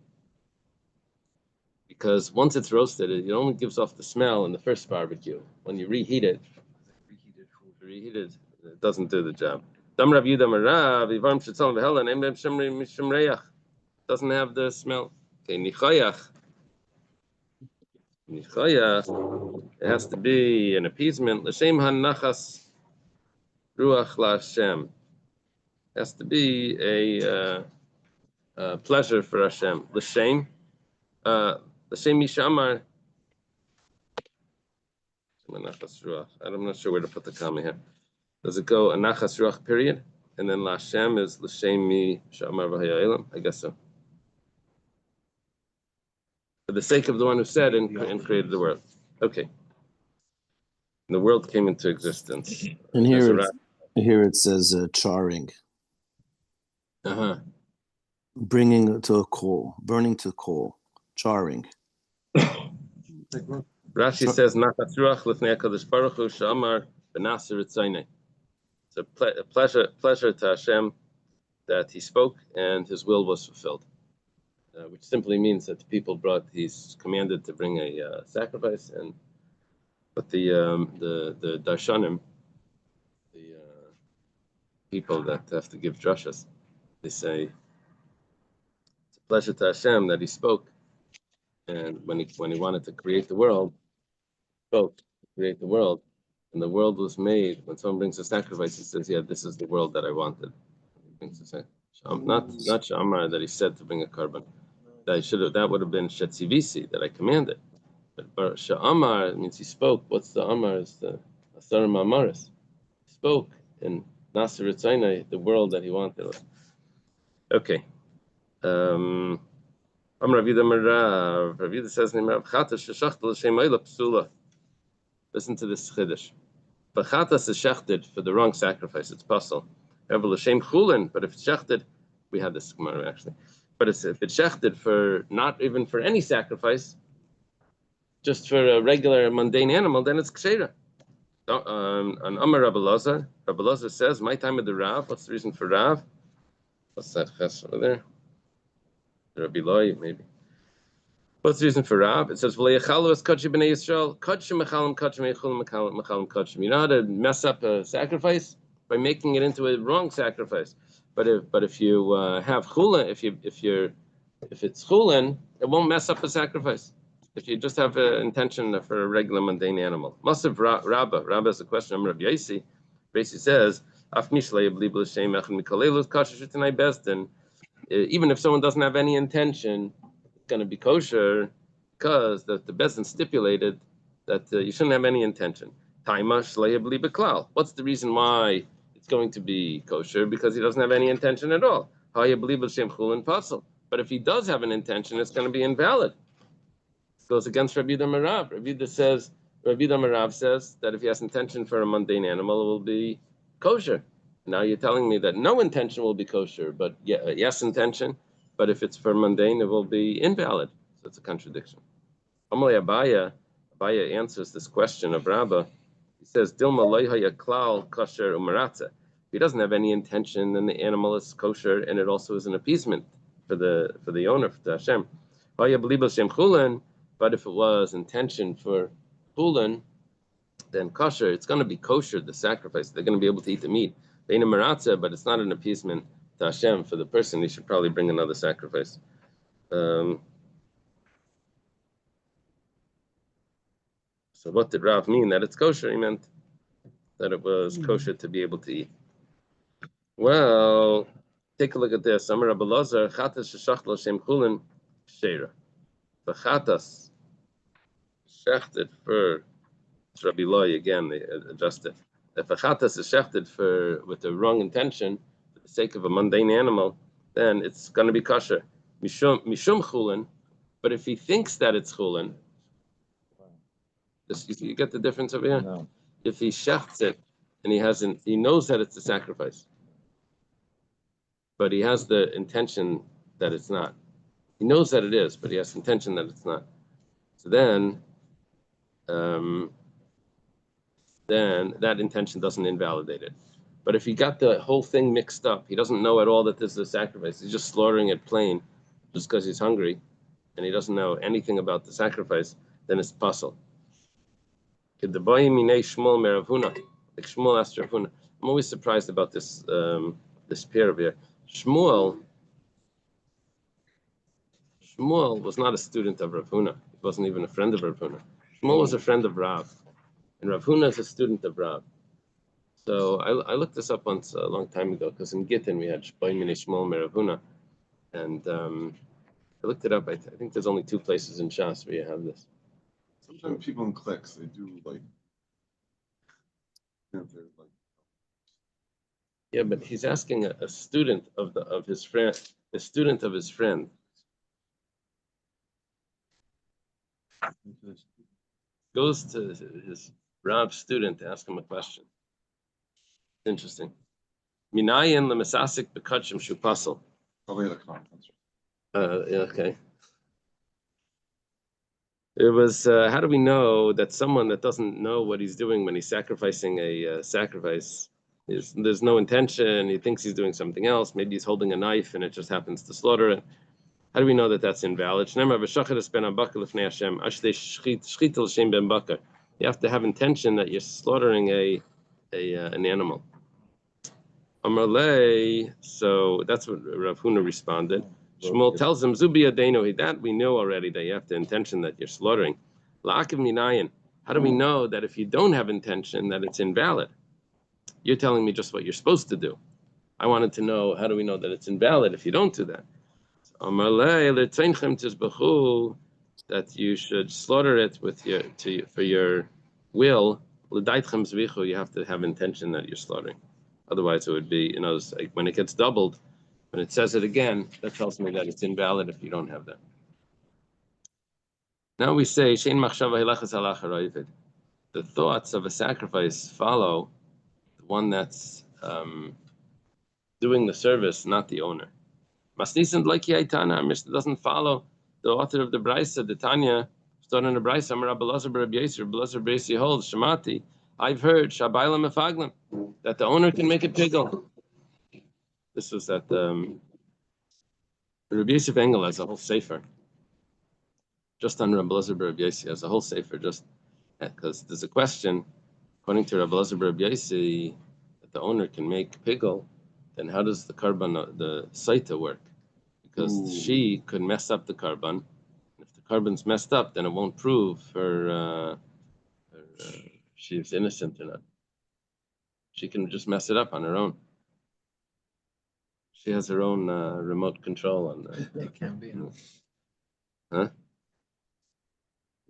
Because once it's roasted, it only gives off the smell in the first barbecue. When you reheat it, it doesn't do the job. Doesn't have the smell. Okay, nichayach. Nichayach, it has to be an appeasement. L'shem hanachas ruach la'Hashem. It has to be a pleasure for Hashem. L'shem mishamar. I'm not sure where to put the comma here. Does it go anachas ruach period, and then la'Hashem is l'shem mishamar v'haya'ilam? I guess so. For the sake of the one who said and created the world. Okay. And the world came into existence.
And
There's
here,
a
here it says charring,
Uh-huh.
bringing to a coal, burning to coal, charring.
Rashi says, "Nachas ruach l'fnei HaKadosh Baruch Hu she'amar b'naseh ritzaynei." It's a pleasure to Hashem that He spoke and His will was fulfilled, which simply means that the people He's commanded to bring a sacrifice, but the darshanim, the people that have to give drashas, they say it's a pleasure to Hashem that He spoke And when he wanted to create the world, spoke to create the world, and the world was made. When someone brings a sacrifice, he says, "Yeah, this is the world that I wanted." He brings a sacrifice. Not Shamar that he said to bring a carbon. That would have been Shetzivisi that I commanded. But Sha'amar means he spoke. What's the Amar? Is the Asar Mamaris. He spoke in Nasir Ritzainai, the world that he wanted. Okay. Amar Ravida Merav. Ravida says in Merav Chatas Sheshachta L'Shem Eila Psula. Listen to this chiddush. But Chatas is shechted for the wrong sacrifice. It's puzzle. However, L'Shem Chulin. But if it's shechted, we had this Gemara actually. But if it's shechted for not even for any sacrifice, just for a regular mundane animal, then it's kshera. On Amar Rabbi Lazar says, "My time of the Rav." What's the reason for Rav? What's that ches over there? Rabbi Loi, maybe. What's the reason for Rav? It says, "V'leyachalu es kodshi b'nei Yisrael, kodshim mechalim kodshim mechulim mechalim kodshim." You know how to mess up a sacrifice by making it into a wrong sacrifice. But if you have chulin, if it's chulin, it won't mess up a sacrifice. If you just have an intention for a regular mundane animal. Must have Rabba has a question. I'm Rabbi Yaisi. Yaisi says, even if someone doesn't have any intention, it's going to be kosher because the Bezdin stipulated that you shouldn't have any intention. What's the reason why it's going to be kosher? Because he doesn't have any intention at all. But if he does have an intention, it's going to be invalid. Goes against Rabbi Yehuda Merav. Rabbi Yehuda Merav says that if he has intention for a mundane animal, it will be kosher. Now you're telling me that no intention will be kosher, but yes intention. But if it's for mundane, it will be invalid. So it's a contradiction. Amalei Abaya answers this question of Rabbah. He says, "Dilma loyhaya klal kosher umaratza." If he doesn't have any intention, then the animal is kosher, and it also is an appeasement for the owner, for Hashem. But if it was intention for chulin, then kosher, it's going to be kosher, the sacrifice. They're going to be able to eat the meat. Beina maratza, but it's not an appeasement to Hashem for the person. He should probably bring another sacrifice. So what did Rav mean? That it's kosher? He meant that it was kosher to be able to eat. Well, take a look at this. Amar Rabbi Lazar, chatas sheshachta l'shem chulin sheira. The chatas shechted for Rabbi Loi, again, they adjust it. If a chatas is shechted with the wrong intention, for the sake of a mundane animal, then it's going to be kosher. Mishum chulin, but if he thinks that it's chulin, you get the difference over here?
No.
If he shechts it and he knows that it's a sacrifice, but he has the intention that it's not. He knows that it is, but he has intention that it's not. So then that intention doesn't invalidate it. But if he got the whole thing mixed up, he doesn't know at all that this is a sacrifice. He's just slaughtering it plain just because he's hungry, and he doesn't know anything about the sacrifice, then it's puzzle. Like Shmuel asked Rav Huna. I'm always surprised about this pair over here. Shmuel was not a student of Rav Huna. He wasn't even a friend of Rav Huna. Shmuel was a friend of Rav, and Rav Huna is a student of Rav. So I looked this up once a long time ago because in Gittin we had Shboim Minei Shmuel me Rav Huna, and I looked it up. I think there's only 2 places in Shas where you have this.
Sometimes people in cliques, they do
Yeah, but he's asking a student of his friend, a student of his friend. Goes to his Rav student to ask him a question. Interesting. Minayin lemasasik bekachim shupasel. Okay. It was, how do we know that someone that doesn't know what he's doing when he's sacrificing a sacrifice, there's no intention, he thinks he's doing something else, maybe he's holding a knife and it just happens to slaughter it. How do we know that that's invalid? You have to have intention that you're slaughtering an animal. Amarle, so that's what Rav Huna responded. Shmuel tells him, Zubi Adenu, that we know already that you have the intention that you're slaughtering. La'akiv minayin. How do we know that if you don't have intention that it's invalid? You're telling me just what you're supposed to do. I wanted to know, how do we know that it's invalid if you don't do that? That you should slaughter it with for your will. You have to have intention that you're slaughtering. Otherwise, it would be, like when it gets doubled, when it says it again, that tells me that it's invalid if you don't have that. Now we say, the thoughts of a sacrifice follow the one that's doing the service, not the owner. Masnisan like Yaitana, Mishnah doesn't follow the author of the Brisa, the Tanya, started in the Brisa, Amar Rabbi Elazar bar Rabbi Yossi, Rabbi Elazar bar Yossi holds, Shemati, I've heard, Shabayla Mefaglim, that the owner can make a pigel. This was at Rabbi Yosef Engel has a whole sefer, just on Rabbi Elazar bar Rabbi Yossi, has a whole sefer, just because there's a question, according to Rabbi Elazar bar Rabbi Yossi, that the owner can make pigel, then how does the karban, the saita work? Because she could mess up the karban. If the karban's messed up, then it won't prove she's innocent or not. She can just mess it up on her own. She has her own remote control on that.
It can be.
Huh?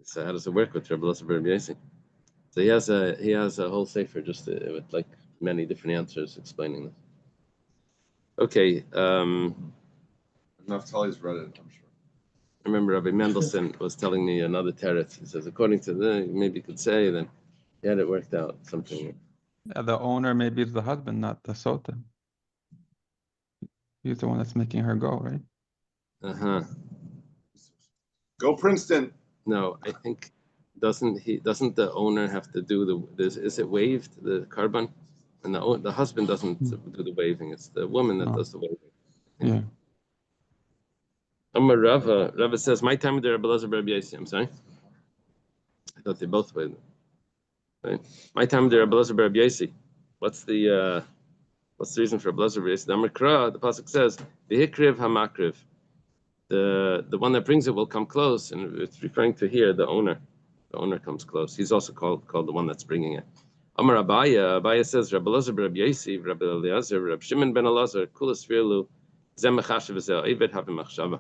So how does it work with Rabbi Elazar bar Rabbi Yossi? So he has a whole sefer just with like many different answers explaining this. Okay.
Naftali's read it, I'm sure.
I remember Rabbi Mendelssohn was telling me another teretz. He says, according to maybe you could say that he had it worked out, something.
Yeah, the owner maybe is the husband, not the sota. He's the one that's making her go, right?
Uh-huh.
Go Princeton.
No, I think, doesn't the owner have to do is it waived, the karban? And the husband doesn't do the waving. It's the woman that does the waving.
Yeah.
Rava says, my time with the Rabbi Elazar bar Rabbi Yossi. I'm sorry. I thought they both waved. Right? My time with the Rabbi Elazar bar Rabbi Yossi. What's the reason for Rabbi Elazar bar Yossi? The pasuk says, "V'hikriv hamakriv." The one that brings it will come close, and it's referring to here the owner. The owner comes close. He's also called the one that's bringing it. Amar Abaya says, Rabbi Elazar bar Rabbi Yossi, Rabbi Eliezer, Rabbi Shimon ben Elazar, kulas firlu, zeh mechashav zeh oived havim machshava.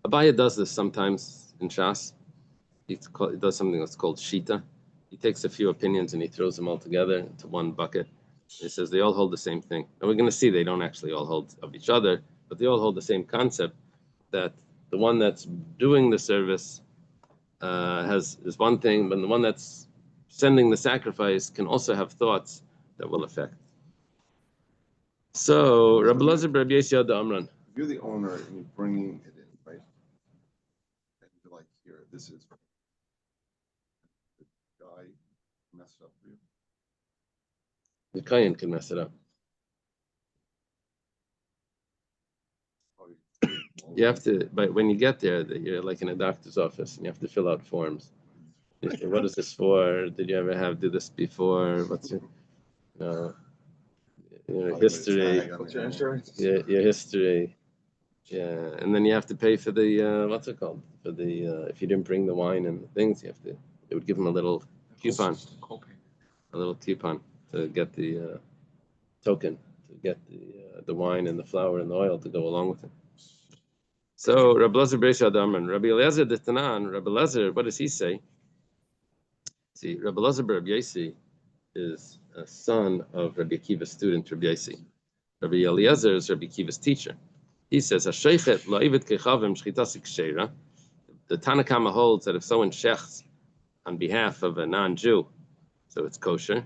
Abaya does this sometimes in Shas. He does something that's called shita. He takes a few opinions and he throws them all together into one bucket. He says they all hold the same thing. And we're going to see they don't actually all hold of each other, but they all hold the same concept, that the one that's doing the service is one thing, but the one that's sending the sacrifice can also have thoughts that will affect. So, Rabbi Elazar bar Rabbi Yossi Ad Amran.
If you're the owner and you're bringing it in, right? And you're like, here, this is the guy messed up for you.
The Kayan can mess it up.
Oh,
You have to, but when you get there, you're like in a doctor's office and you have to fill out forms. You say, what is this for? Did you ever do this before? What's your history?
What's your insurance?
Your history. Yeah, and then you have to pay for the what's it called? For the if you didn't bring the wine and the things, you have to. They would give them a little coupon, to get the token, to get the wine and the flour and the oil to go along with it. So Rabbi Elazar bar Yossi Amran, Rabbi Eliezer the Tanan, Rabbi Eliezer, what does he say? See, Rabbi Elazar bar Rabbi Yossi is a son of Rabbi Akiva's student, Rabbi Yossi. Rabbi Eliezer is Rabbi Akiva's teacher. He says, "Hasheichet la'ivet kechavim shchitas kshera." The Tanakama holds that if someone shechts on behalf of a non-Jew, so it's kosher.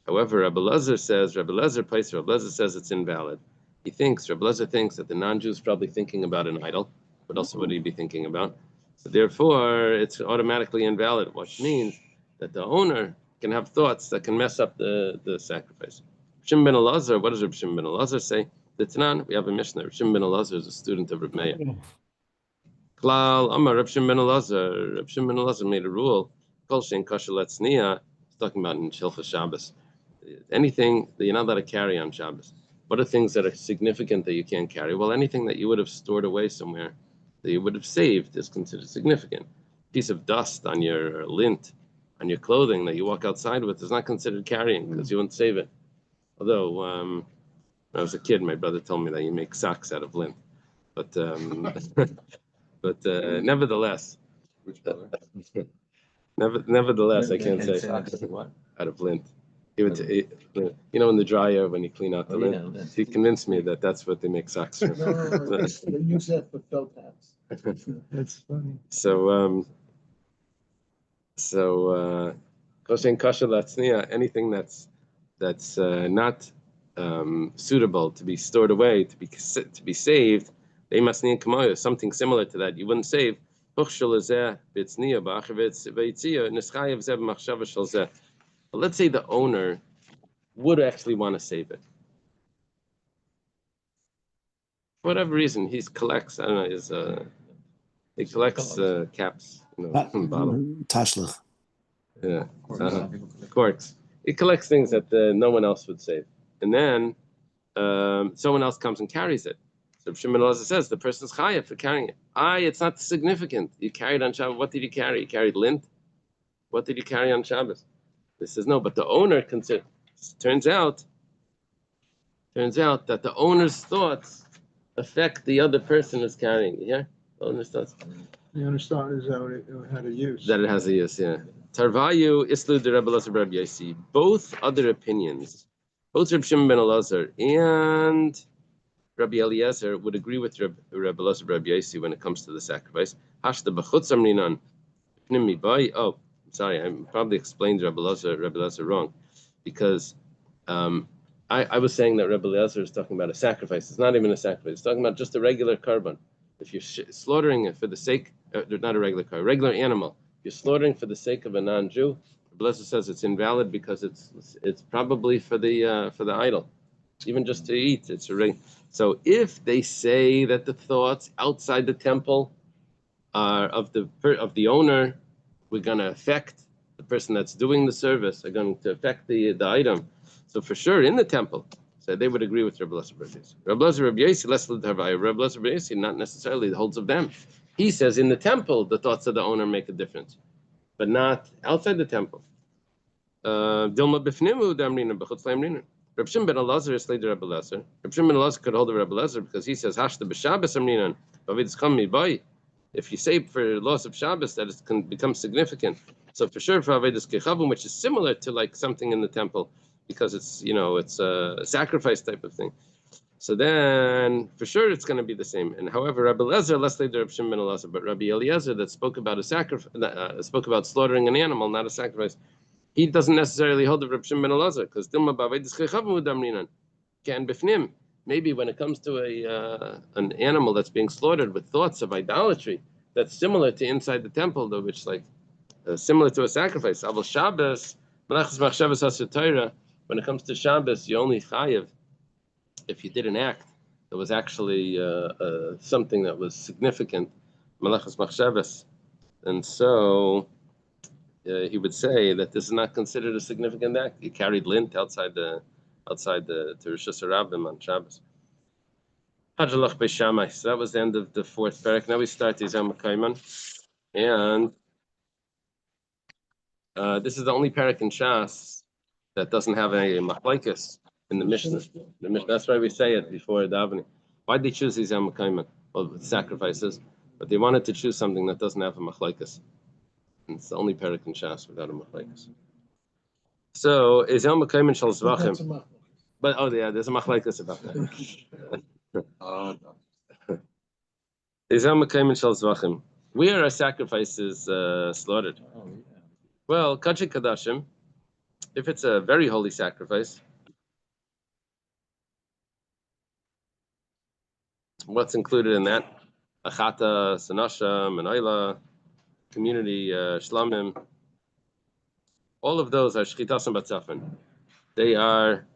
However, Rabbi Eliezer says it's invalid. Rabbi Eliezer thinks that the non-Jew is probably thinking about an idol. What else would he be thinking about? So therefore, it's automatically invalid, which means that the owner can have thoughts that can mess up the sacrifice. Shimon ben Elazar, what does Rabbi Shimon ben Elazar say? The Tanan, we have a Mishnah. Rabbi Shimon ben Elazar is a student of Rabbi Meir. Klal Amar Rabbi Shimon ben Elazar. Rabbi Shimon ben Elazar made a rule. Kol shein kosher letzniya. He's talking about in Shilchas Shabbos. Anything that you're not allowed to carry on Shabbos. What are things that are significant that you can't carry? Well, anything that you would have stored away somewhere, that you would have saved, is considered significant. A piece of dust on your lint, on your clothing that you walk outside with is not considered carrying because you wouldn't save it. Although when I was a kid, my brother told me that you make socks out of lint. But nevertheless,
Which brother?
nevertheless, I can't say out of lint. He would, in the dryer when you clean out the lint. He convinced me that that's what they make socks from.
No, they use that for felt hats.
That's funny.
So kosher kasha latzniya, anything that's not suitable to be stored away, to be saved, they must need something similar to that. You wouldn't save. But let's say the owner would actually want to save it. For whatever reason, he collects. I don't know. He collects caps, bottles.
Tashlach.
Yeah, corks. He collects things that no one else would save, and then someone else comes and carries it. So Shimon Elazar says the person's chayav for carrying it. It's not significant. You carried on Shabbos. What did you carry? You carried lint. What did you carry on Shabbos? He says no, but the owner consider. Turns out that the owner's thoughts affect the other person who's carrying it. Yeah, the owner's thoughts.
The understand is how it had a use.
That it has a use, yeah. Tarvayu islu de Rebbe Elazar Rabbi Yossi. Both other opinions, both Reb Shimon ben Elazar and Rabbi Eliezer would agree with Rebbe Elazar Rabbi Yossi when it comes to the sacrifice. Hashta b'chutz amrinan pnimi bay. Oh, sorry, I probably explained Rebbe Eliezer wrong, because I was saying that Rebbe Eliezer is talking about a sacrifice. It's not even a sacrifice. It's talking about just a regular korban. If you're slaughtering it for the sake, not a regular animal. If you're slaughtering for the sake of a non-Jew, Rebbe Eliezer says it's invalid because it's probably for the idol, even just to eat. It's a ring. So if they say that the thoughts outside the temple are of the owner, we're going to affect the person that's doing the service, are going to affect the item. So for sure, in the temple, so they would agree with Rebbe Elazar Rabbi Yossi. Rebbe Elazar Rabbi Yossi, less l'tarvaya. Rebbe Elazar Rabbi Yossi, not necessarily holds of them. He says in the temple, the thoughts of the owner make a difference, but not outside the temple. Dilma b'fnimu damrina b'chutz la'amrina. Reb Shimon ben Elazar is later Rebbe Elazar. Reb Shimon ben Elazar could hold of Rebbe Elazar because he says hashta b'Shabbos amrinan b'avidus cham mibai. If you say for loss of Shabbos, that it can become significant. So for sure for avidus kechavim, which is similar to like something in the temple, because it's a sacrifice type of thing. So then for sure it's going to be the same. And however, Rabbi Eliezer, less later Reb Shimon ben Elazar, but Rabbi Eliezer that spoke about a sacrifice, spoke about slaughtering an animal, not a sacrifice. He doesn't necessarily hold the Reb Shimon ben Elazar because Dilma b'avidus kechavim udamrinan can b'fnim. Maybe when it comes to an animal that's being slaughtered with thoughts of idolatry, that's similar to inside the temple, though, which like similar to a sacrifice. Aval Shabbos, Maseches Zavachim Daf. When it comes to Shabbos, you only chayiv if you did an act that was actually something that was significant, Maseches Zavachim. And so he would say that this is not considered a significant act. He carried lint outside the Rishus Harabim on Shabbos. Hadjalach Beishamai. So that was the end of the fourth parak. Now we start the Yizam Kaiman, and this is the only parak in Shas that doesn't have a machlokes in the Mishnah. That's why we say it before davening. Why did they choose Yizam Kaiman? Well, with sacrifices, but they wanted to choose something that doesn't have a machlokes. It's the only parak in Shas without a machlokes. So Yizam Kaiman Shal Zavachim. But yeah, there's a machlokes about that. Where are sacrifices slaughtered? Well, Kachik Kadashim, if it's a very holy sacrifice, what's included in that? Achata, Sanasha, Menayla, community, Shlamim. All of those are Shchitasam Batzafin. They are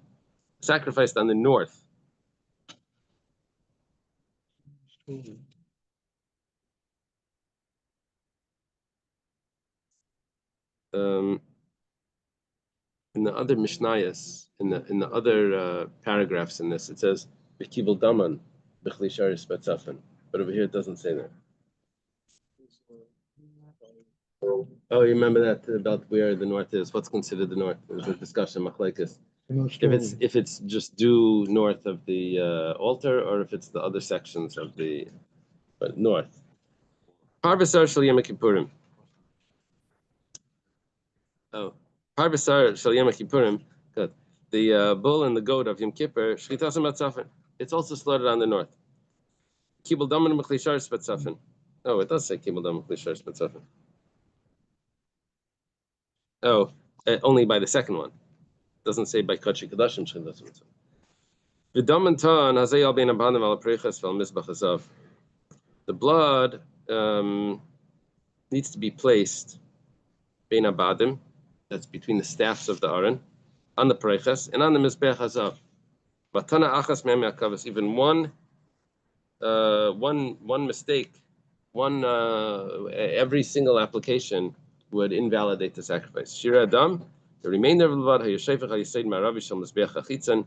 sacrificed on the north. in the other Mishnayos, in the other paragraphs in this, it says B'kibul daman b'chli sharis betzafin, but over here it doesn't say that. Oh, you remember that about where the north is? What's considered the north? There's a discussion, machlekes. If it's just due north of the altar, or if it's the other sections of the north. Parvasar shel Yom Kippurim. Oh, Parvasar shel Yom Kippurim. Good. The bull and the goat of Yom Kippur. Shchitas Matzafin. It's also slaughtered on the north. Kibul daman b'chli sharis betzafin. Oh, it does say kibul daman b'chli sharis betzafin. Oh, only by the second one. It doesn't say by Kodesh Kodashim Shchitas Matzafin. V'daman ta'an hazei al bein abanim al preiches vel mizbach hazav. The blood needs to be placed bein abadim, that's between the staffs of the aron, on the preiches and on the mizbech hazav. Matana achas me'em yakavas, even one mistake, every single application would invalidate the sacrifice. Shira Adam, the remainder of the blood, hayashefach hayiseid ma'aravi shel mizbech hachitzon,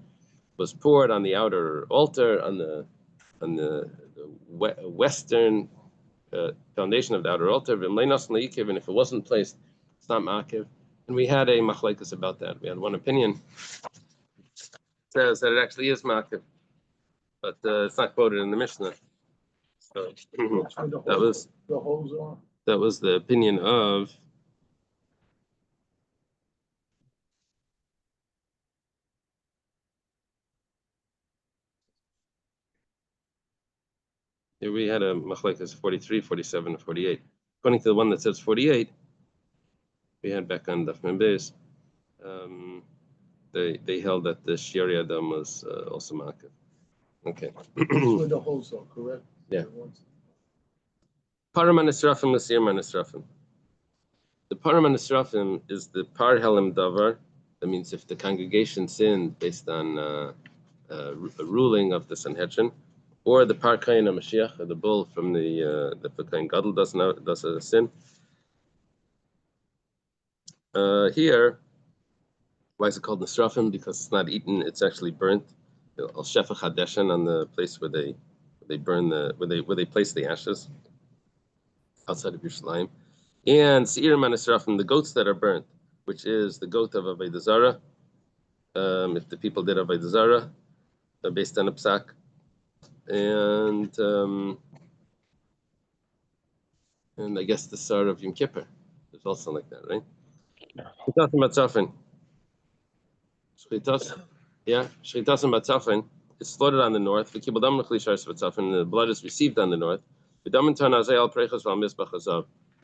was poured on the outer altar, on the western foundation of the outer altar. And if it wasn't placed, it's not ma'akiv. And we had a machlekes about that. We had one opinion says that it actually is ma'akiv, but it's not quoted in the Mishnah. So that was the opinion of here we had a machlekes 43, 47, and 48. According to the one that says 48, we had back on Daf Mem Beis, they held that the Shiri Adam was also ma'akiv. Okay.
With the wholesale, correct?
Yeah. Param Nisrafim, Nasir Nisrafim. The Param Nisrafim is the Par Helim Davar. That means if the congregation sinned based on a ruling of the Sanhedrin, or the Par Kain Mashiach, or the bull from the Kain Gadol does a sin. Here, why is it called Nisrafim? Because it's not eaten; it's actually burnt. Al Shefach Hadeshen, on the place where they burn where they place the ashes outside of Yerushalayim, and Seirim Nisrafim, the goats that are burnt, which is the goat of Avodah Zarah. If the people did Avodah Zarah, based on a psak, and I guess the Sar of Yom Kippur is also like that, right? Shchitas Matzafin. Shchitas Matzafin is slaughtered on the north. The blood is received on the north. The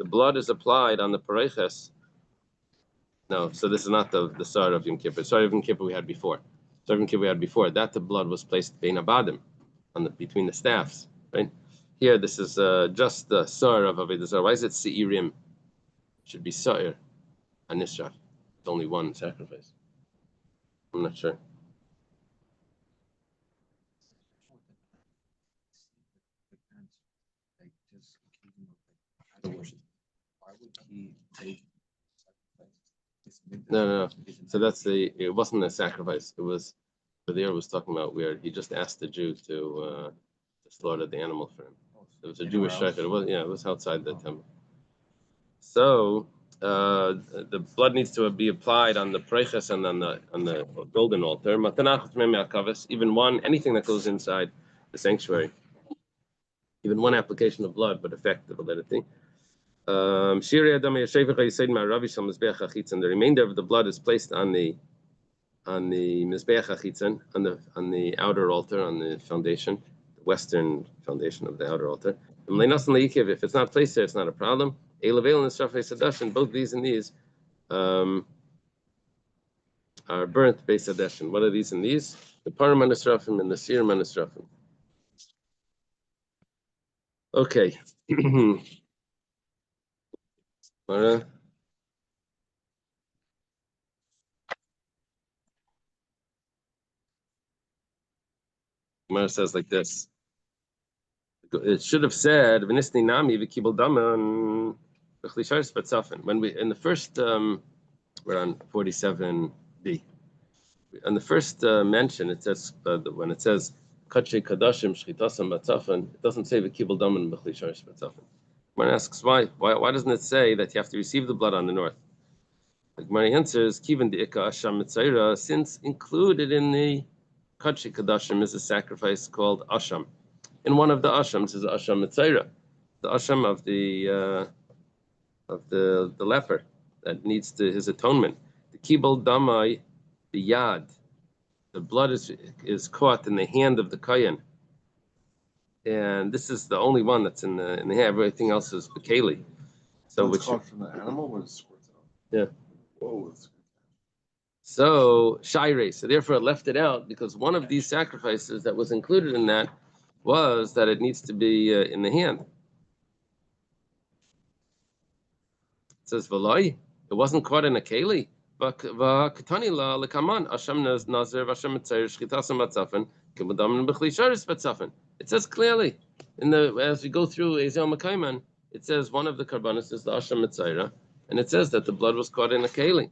blood is applied on the pareches. No, so this is not the Sar of Yom Kippur. Sar of Yom Kippur we had before. Sar of Yom Kippur we had before. That the blood was placed bein abadim, between the staffs, right? Here, this is just the Sar of Avodah Zarah. Why is it Seirim? It should be Sa'ir and Nisraf. It's only one sacrifice. I'm not sure. No. So it wasn't a sacrifice. It was, but there was talking about where he just asked the Jew to slaughter the animal for him. It was a Jewish shaykhah. It was outside the temple. So the blood needs to be applied on the preches and on the golden altar. Even anything that goes inside the sanctuary, even one application of blood would affect the validity. And the remainder of the blood is placed on the mizbeach hachitzon, on the outer altar, on the foundation, the western foundation of the outer altar. If it's not placed there, it's not a problem. Both these and these are burnt based adeshin. What are these and these? The param nisrafim and the sir nisrafim. Okay. Gemara says like this. It should have said "V'nisni nami v'kibul daman v'chli sharis betzafin." When we in the first, we're on 47 B. On the first mention, it says when it says Kachei Kadashim Shchitasam Batzafan, it doesn't say V'kibul Daman B'chli Sharish Batzafan. One asks why doesn't it say that you have to receive the blood on the north? The Gemara answers, Kivan De'ika Asham Mitzaira, since included in the Kachei Kadashim is a sacrifice called Asham. And one of the Ashams is Asham Mitzaira, the Asham of the leper that needs his atonement. The Kibul Damai, the Yad, the blood is caught in the hand of the Kayan. And this is the only one that's in the hand. Everything else is Bekeli. So
It's caught from the animal when it squirts out.
Yeah.
Whoa. It's
So Shire, so therefore it left it out because one of these sacrifices that was included in that was that it needs to be in the hand. It says Valoi, it wasn't caught in a keli. It says clearly as we go through Ezel Makaiman, it says one of the karbanis is the Asham Mitzaira, and it says that the blood was caught in a keli.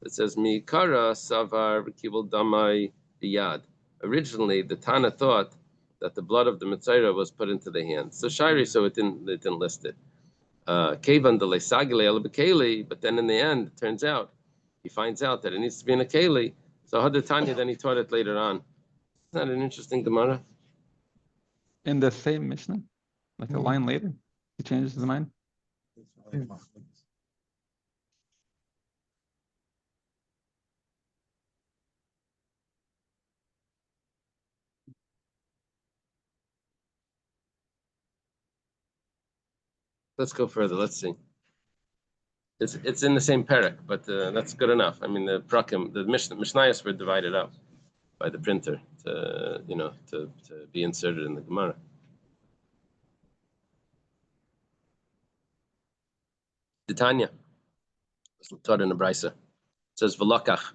It says Mikara Savar Kibul Damai Biyad. Originally, the Tana thought that the blood of the Mitzaira was put into the hand. So Shiri, so it didn't list it. Kevan de Lesagile El Bekeli, but then in the end, it turns out he finds out that it needs to be in a keli. So Hadar Tanya, then he taught it later on. Isn't that an interesting Gemara?
In the same Mishnah, like a line later, he changes his mind.
Let's go further. Let's see. It's in the same parak, but that's good enough. I mean, the prakim, the Mishnayos were divided up by the printer to be inserted in the Gemara. Titania, taught in the Brisa. It says V'lakach.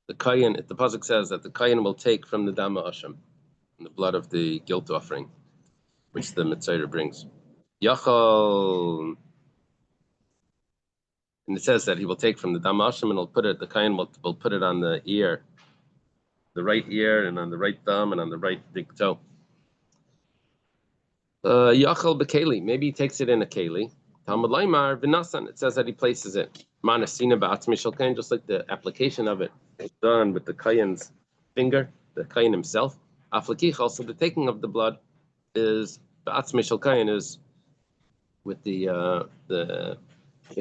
The Kayan, the pasuk says that the Kayan will take from the Dama Asham, the blood of the guilt offering, which the Mitzayra brings. Yachal. And it says that he will take from the Damashim and the Kayan will put it on the ear, the right ear, and on the right thumb, and on the right big toe. Yachal Bekeli, maybe he takes it in a Keli. Talmud Laimar V'nasan, it says that he places it. Manasina Ba'atzmi Shalkain, just like the application of it is done with the Kayan's finger, the Kayan himself. Aflakich, also the taking of the blood is Ba'atzmi Shalkain is with the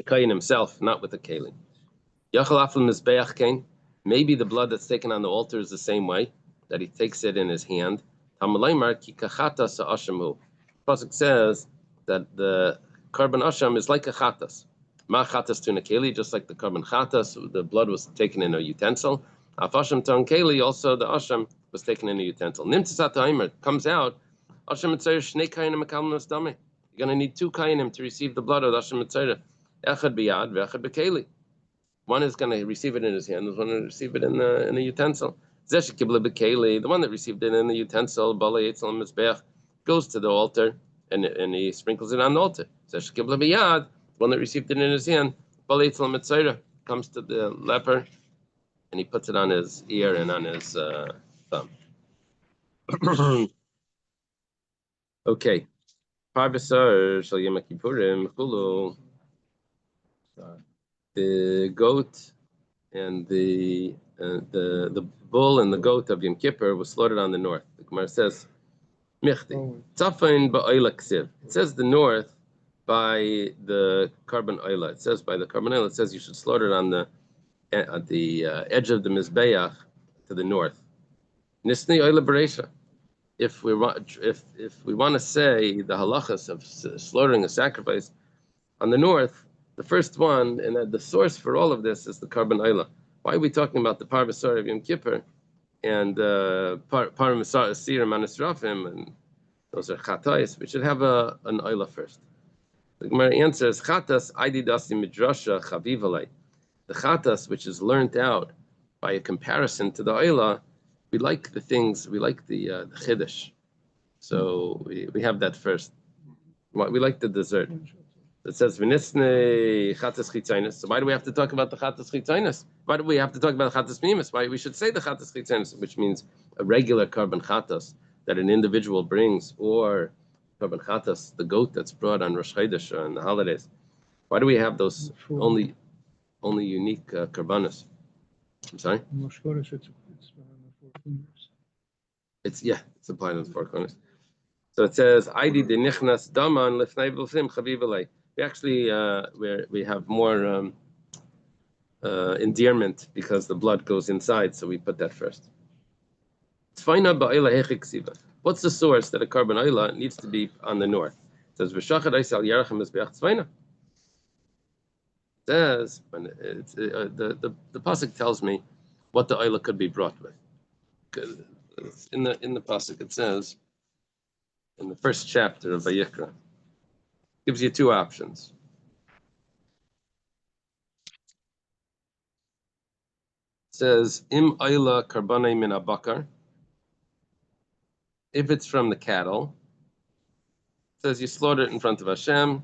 Kayan himself, not with the Keli. Yachal Aflim Mizbeach Kain. Maybe the blood that's taken on the altar is the same way, that he takes it in his hand. Tamalaymar ki kachata sa'ashamu. Pasuk says that the carbon asham is like a chatas. Ma chatas to a keli, just like the carbon chatas, the blood was taken in a utensil. Afasham to keli, also the asham was taken in a utensil. Nimtzat ha'aimer comes out. Asham mitzayer shnei kayanim mekam nasdame. You're going to need 2 kayanim to receive the blood of the asham mitzayer. Echad biyad ve'echad bekeli. One is going to receive it in his hand, the one to receive it in a utensil. The one that received it in the utensil, goes to the altar and he sprinkles it on the altar. The one that received it in his hand, comes to the leper and he puts it on his ear and on his thumb. Okay. The goat and the bull and the goat of Yom Kippur was slaughtered on the north. The Gemara says, "Michti Tzafain ba'oila ksiv." It says the north by the carbon oila. It says by the carbon oila. It says you should slaughter it on the at the edge of the mizbeach to the north. Nisni oila bereisha. If we want to say the halachas of slaughtering a sacrifice on the north. The first one, and the source for all of this is the carbon oila. Why are we talking about the parvasar of Yom Kippur and parvasar asir manisrafim, and those are chatais? We should have an oila first. The Gemara answers chatas aididasi midrasha chavivalei. The chatas, which is learned out by a comparison to the oila, we like the chiddush. So we have that first. We like the dessert. It says v'nisnei chatas chitzainus. So why do we have to talk about the chatas chitzainus? Why do we have to talk about chatas mimus? Why we should say the chatas chitzainus, which means a regular carbon chatas that an individual brings, or carbon chatas, the goat that's brought on Rosh Chodesh or on the holidays. Why do we have those only unique karbanos? I'm sorry. It's applied on the four corners. So it says, "Aidi de nichnas daman lefnei v'lfim chaviv." We actually we have more endearment because the blood goes inside, so we put that first. What's the source that a carbon oila needs to be on the north? It says, "V'shachad eisal yarachem es be'ach tzvayna." It says, the pasuk tells me what the oila could be brought with. In the pasuk it says, in the first chapter of Vayikra, gives you two options. It says, "Im oila karbanei min abakar." If it's from the cattle, it says you slaughter it in front of Hashem.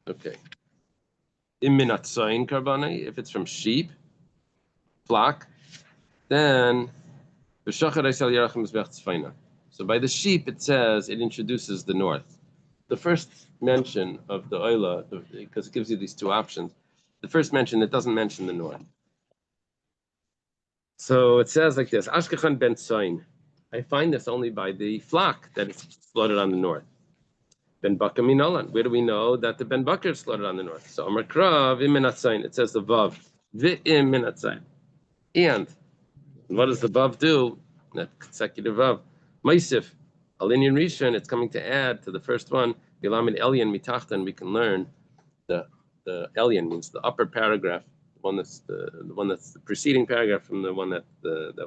Okay. Im min atzayin karbanei. If it's from sheep, flock, then v'shachar eisal yarachem mizbeach tzfayna. So by the sheep, it says it introduces the north. The first mention of the oila, because it gives you these two options, the first mention, it doesn't mention the north. So it says like this, Ashkechan ben tzayin. I find this only by the flock that is slaughtered on the north. Ben Bakar minolan. Where do we know that the Ben Bakar is slaughtered on the north? So Amar Krav im minatzayin. It says the vav v'im minatzayin. And what does the vav do? That consecutive vav. Maisif alinian rishon. It's coming to add to the first one. Bilamid elyon mitachtan. We can learn the elyon means the upper paragraph. The one that's the preceding paragraph from the one that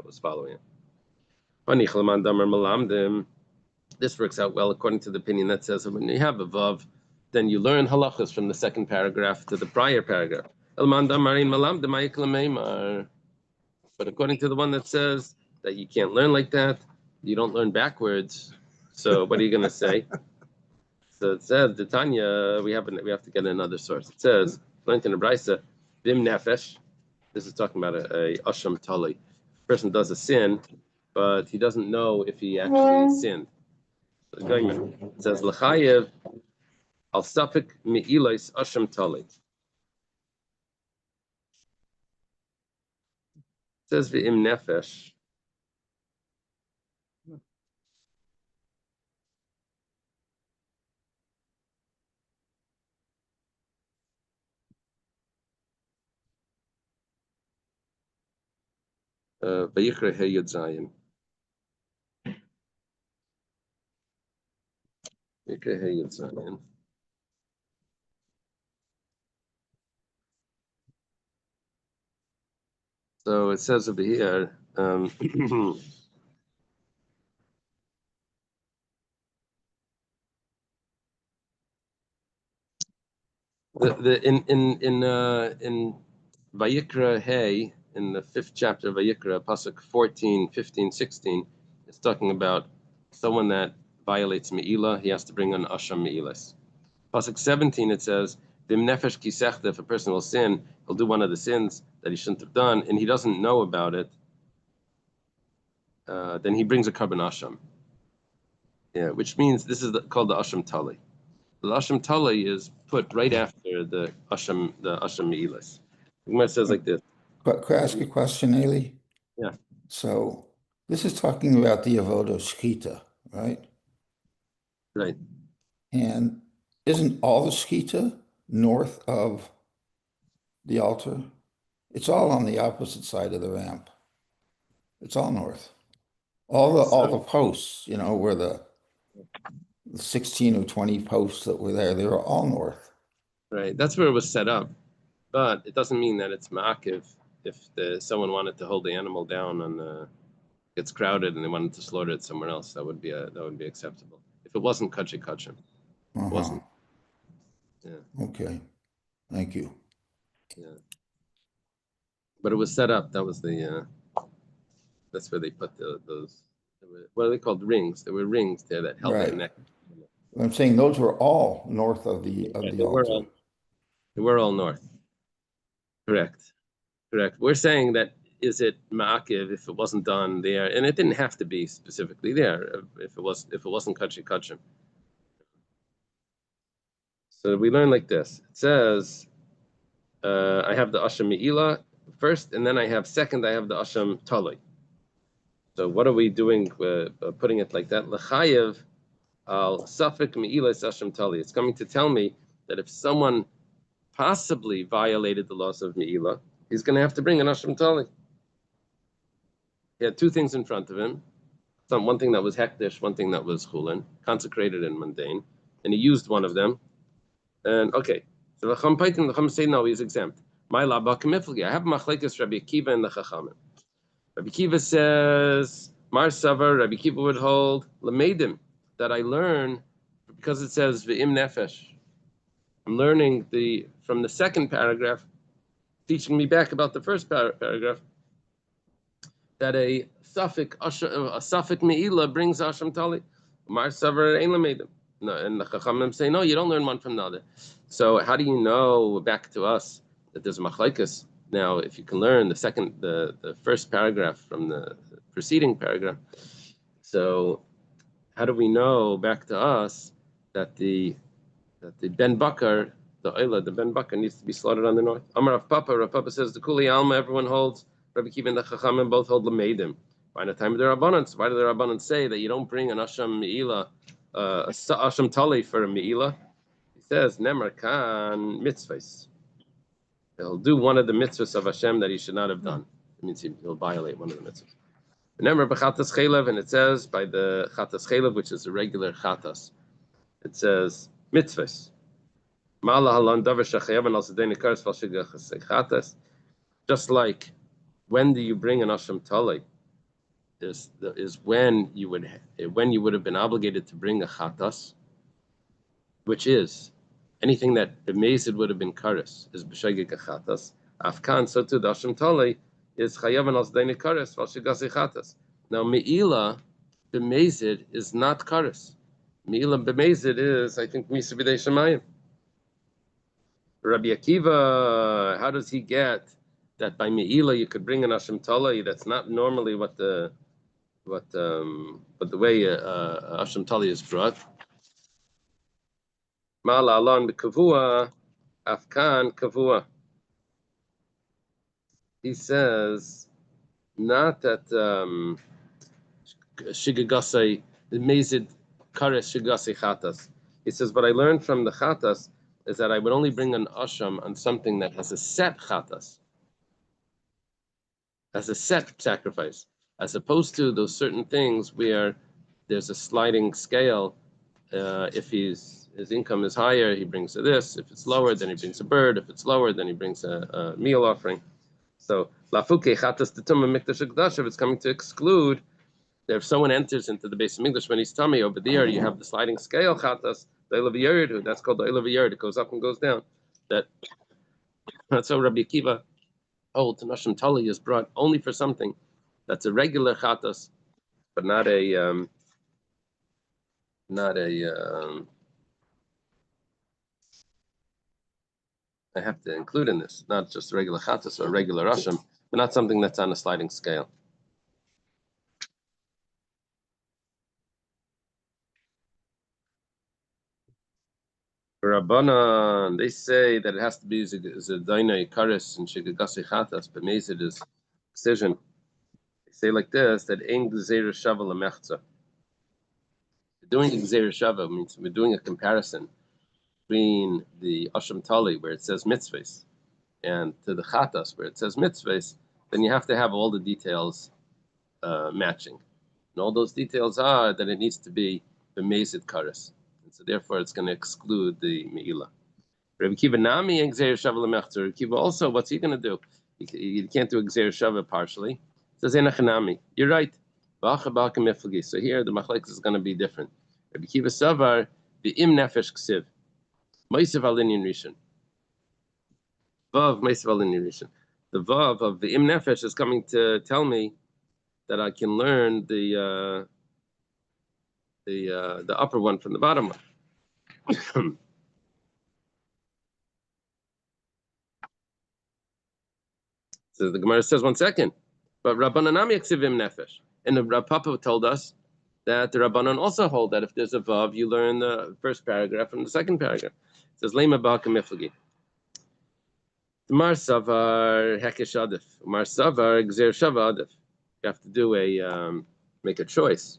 was following it. This works out well according to the opinion that says when you have a vav, then you learn halachas from the second paragraph to the prior paragraph. But according to the one that says that you can't learn like that, you don't learn backwards. So what are you going to say? So it says the Tanya. We have to get another source. It says learned in the Brisa, bim nefesh. This is talking about a asham tali. Person does a sin, but he doesn't know if he actually sinned. It says l'chayev al safik me'ilos asham tali. It says v'im nefesh. Vayikra He Yud Zayin. Vayikra He Yud Zayin. So it says over here, in Vayikra He, in the 5th chapter of Vayikra, pasuk 14, 15, 16, it's talking about someone that violates Me'ilah, he has to bring an Asham Me'ilas. Pasuk 17, it says, Vim nefesh kisechta, if a person will sin, he'll do one of the sins that he shouldn't have done, and he doesn't know about it, then he brings a carbon Asham. Yeah, which means this is called the Asham Tali. The Asham Tali is put right after the Asham Me'ilas. The Gemara says like this.
But could I ask a question, Eli?
Yeah.
So this is talking about the avoda shechita, right?
Right.
And isn't all the shechita north of the altar? It's all on the opposite side of the ramp. It's all north. All the posts, where the 16 or 20 posts that were there, they were all north.
Right. That's where it was set up. But it doesn't mean that it's ma'akiv if someone wanted to hold the animal down and gets crowded and they wanted to slaughter it somewhere else. That would be acceptable. If it wasn't kachim, it wasn't. Yeah.
Okay. Thank you.
Yeah. But it was set up. That was that's where they put those. What are they called? Rings. There were rings there that held their neck.
I'm saying those were all north of the
They were
altar.
they were all north. Correct. We're saying that is it ma'akiv if it wasn't done there, and it didn't have to be specifically there if it wasn't kachi kachim. So we learn like this. It says, I have the asham me'ila first, and then I have the asham taloi. So what are we doing? Putting it like that. L'chayev al safek me'ila asham taloi. It's coming to tell me that if someone possibly violated the laws of me'ila, he's going to have to bring an asham taloi. He had two things in front of him. One thing that was hektish, one thing that was chulin, consecrated and mundane, and he used one of them. And okay, so the Chacham say no, he's exempt. My laba kamifli. I have machlekes Rabbi Akiva and the Chachamim. Rabbi Akiva says Mar Savar. Rabbi Akiva would hold lamedim that I learn because it says v'im nefesh. I'm learning from the second paragraph, teaching me back about the first paragraph. That a suffix me'ila brings asham tali. Mar savar ein lamedim. No, and the Chachamim say no, you don't learn one from the other. So how do you know back to us that there's a machlekes? Now, if you can learn the first paragraph from the preceding paragraph, so how do we know back to us that the Ben Bakar, the Ben Bakar needs to be slaughtered on the north? Amar Rav Papa says the Kuli Alma, everyone holds. Rabbi Akiva and the Chachamim both hold Lamedim. By the time of the Rabbanans, why do the Rabbanans say that you don't bring an Asham Me'ila, Asham Tali for a Me'ila? He says, Nemar Kan mitzvahs. He'll do one of the mitzvahs of Hashem that he should not have done. It means he'll violate one of the mitzvahs. Remember, b'chatas chelev, and it says by the chatas chelev, which is a regular chatas, it says mitzvahs. Ma'ala halan davar shachayav al sedei nikaras val shigachas chatas. Just like, when do you bring an asham talei? Is when you would have been obligated to bring a chatas, which is anything that b'mezid would have been kares is b'shegeg chatas. Afkan, so too the asham talei is chayav al sedei nikaras val shigachas chatas. Now me'ila b'mezid is not kares. Me'ila b'mezid is, I think, misa b'dei shemayim. Rabbi Akiva, how does he get that by Me'ila you could bring an Asham Talai? That's not normally what the way Asham Talai is brought. Ma'ala alon b'kavua, afkan kavua. He says not that shigagasai mezid kares shigasai chatas. He says what I learned from the chatas is that I would only bring an asham on something that has a set chatas, as a set sacrifice, as opposed to those certain things where there's a sliding scale. If his income is higher, he brings this. If it's lower, then he brings a bird. If it's lower, then he brings a meal offering. So lafuke chatas tetuma mikdash hakadosh. If it's coming to exclude that if someone enters into the base of English when he's tummy, over there you have the sliding scale chatas, the Eilav Yerid, that's called the Eilav Yerid. It goes up and goes down. That's how Rabbi Akiva holds an Asham Tali is brought only for something that's a regular chatas, but not a I have to include in this, not just a regular chatas or a regular Asham, but not something that's on a sliding scale. Rabbanan, they say that it has to be as a dainai karis and shigagasi chatas, but mezid is excision. They say like this, that ein gzeir shava lemechza. Doing gzeir shava means we're doing a comparison between the asham tali where it says mitzvahs and to the chatas where it says mitzvahs. Then you have to have all the details matching, and all those details are that it needs to be the mezid karis. So therefore, it's going to exclude the me'ila. Rabbi Akiva nami and gzeir shava lemechzer. Rabbi Akiva also, what's he going to do? He can't do gzeir shava partially. It says enachanami. You're right. So here the machlekes is going to be different. Rabbi Akiva savar v'im nefesh ksiv meisav alin rishon. Vav meisav alin rishon. The vav of the im nefesh is coming to tell me that I can learn the upper one from the bottom one. So the Gemara says, 1 second. But Rabbanan Yaksivim Nefesh. And the Rav Papa told us that the Rabbanan also hold that if there's a Vav, you learn the first paragraph from the second paragraph. It says, Lema Ba'aka Miflagi. Mar Savar Hekesh Adif. Mar Savar Gzer Shava Adif. You have to do make a choice.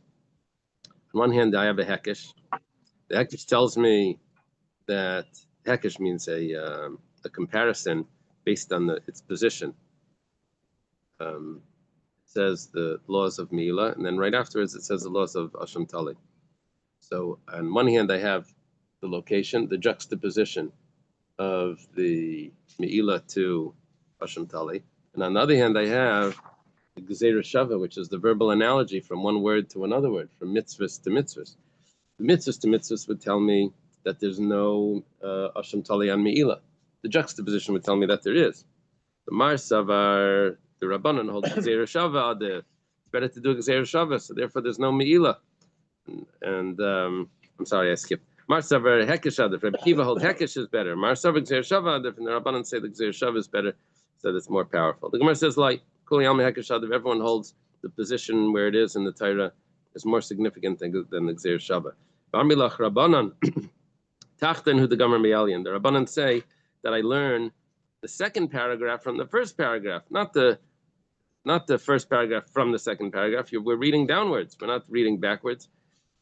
On one hand, I have a Hekesh. The Hekesh tells me that Hekesh means a comparison based on its position. It says the laws of Mila, and then right afterwards it says the laws of Asham Tali. So on one hand, I have the location, the juxtaposition of the Me'ila to Asham Tali, and on the other hand, I have the Gezerah Shava, which is the verbal analogy from one word to another word, from mitzvahs to mitzvahs. The mitzvahs to mitzvahs would tell me that there's no Asham Tali on Me'ila. The juxtaposition would tell me that there is. The Mar Savar, the Rabbanan holds Gezerah Shava. It's better to do a Gezerah Shava, so therefore there's no Me'ila. And I'm sorry, I skipped. Mar Savar Hekesh Adif. Rabbi Kiva holds Hekesh is better. Mar Savar Gezerah Shava Adif, and the Rabbanan say the Gezerah Shava is better, so that's more powerful. The Gemara says, like, Kuli Almi Hekesh Adif, everyone holds the position where it is in the Torah is more significant than the Gezerah Shava. B'amilach Rabbanan, Tachten hu the Gomer Me'alian. The Rabbanan say that I learn the second paragraph from the first paragraph, not the first paragraph from the second paragraph. We're reading downwards. We're not reading backwards.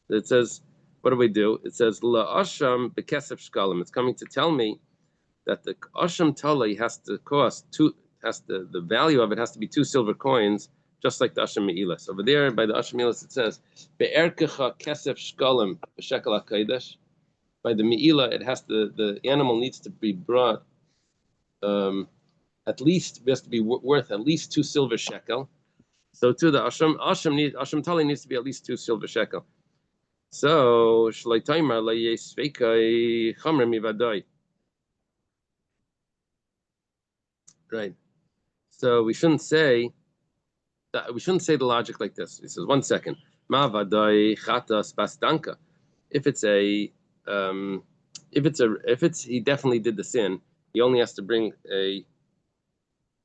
It says, what do we do? It says la'asham bekesef shkalim. It's coming to tell me that the asham tali has to cost the value of it has to be 2 silver coins, just like the asham me'ilas. Over there by the asham me'ilas it says be'erkecha kesef shkalim b'shekel ha'kodesh. By the me'ila, it has the animal needs to be brought. At least it has to be worth at least 2 silver shekel. So too the asham tali needs to be at least 2 silver shekel. So shleitaimar la'yesveikai chamer mivadoi. Right. So we shouldn't say the logic like this. He says, 1 second. Ma vadoi chatas basdanka. If he definitely did the sin, he only has to bring a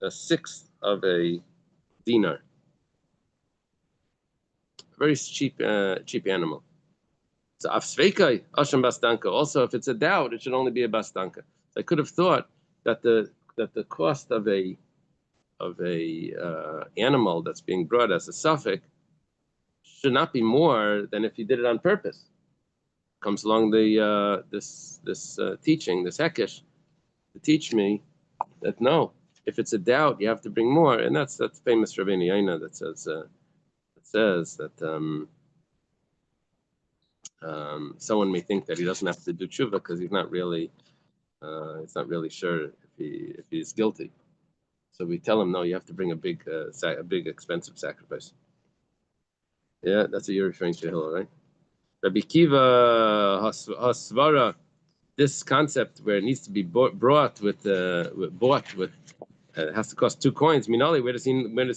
sixth of a dinar. A very cheap animal. So afsveikai asham basdanka. Also, if it's a doubt, it should only be a basdanka. I could have thought that the cost of a animal that's being brought as a suffix should not be more than if you did it on purpose. Comes along this teaching, this hekesh, to teach me that no, if it's a doubt, you have to bring more, and that's famous Rabbeinu Yaina that says that someone may think that he doesn't have to do tshuva because he's not really sure if he's guilty. So we tell him, no, you have to bring a big expensive sacrifice. Yeah, that's what you're referring to, Hillel, right? Rabbi Kiva Hasvara, this concept where it needs to be bought with it has to cost 2 coins. Minali, where does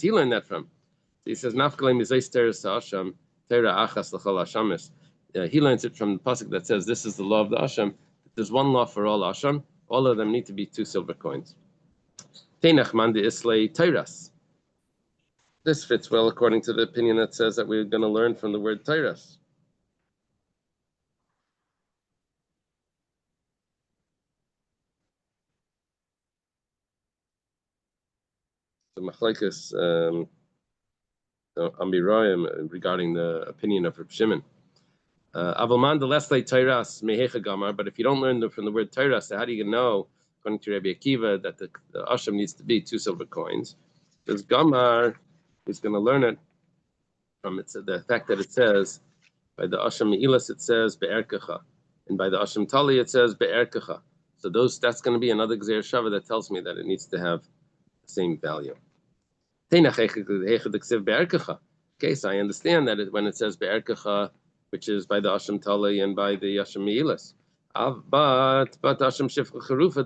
he learn that from? So he says, Nafkalei mizayis teres ha'asham, tera achas l'chol hashamis. He learns it from the pasuk that says, this is the law of the asham. There's one law for all asham. All of them need to be 2 silver coins. Teinach man de islay teiras. This fits well according to the opinion that says that we're going to learn from the word teiras. The machlekes Amirayim regarding the opinion of Reb Shimon. Avalman the leslay teiras mehecha gamar. But if you don't learn from the word teiras, so how do you know, according to Rabbi Akiva, that the asham needs to be 2 silver coins? Because gamar is going to learn it from the fact that it says by the asham me'ilas it says be'erkecha, and by the asham tali it says be'erkecha. So that's going to be another Gezerah Shava that tells me that it needs to have the same value. Okay, so I understand that when it says be'erkecha, which is by the asham tali and by the asham me'ilas. But asham shifcha charufa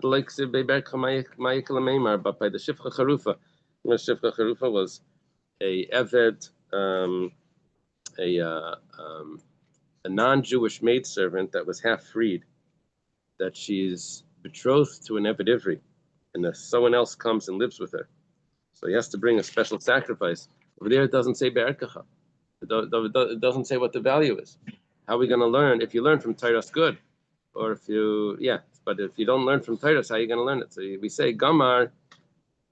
but by the shifcha charufa, shifcha charufa was a eved, a non-Jewish maidservant that was half freed that she's betrothed to an Eved Ivri, and that someone else comes and lives with her. So he has to bring a special sacrifice. Over there, it doesn't say be'erkacha. It doesn't say what the value is. How are we going to learn? If you learn from Torah's good, or if you, but if you don't learn from Torah's, how are you going to learn it? So we say Gamar,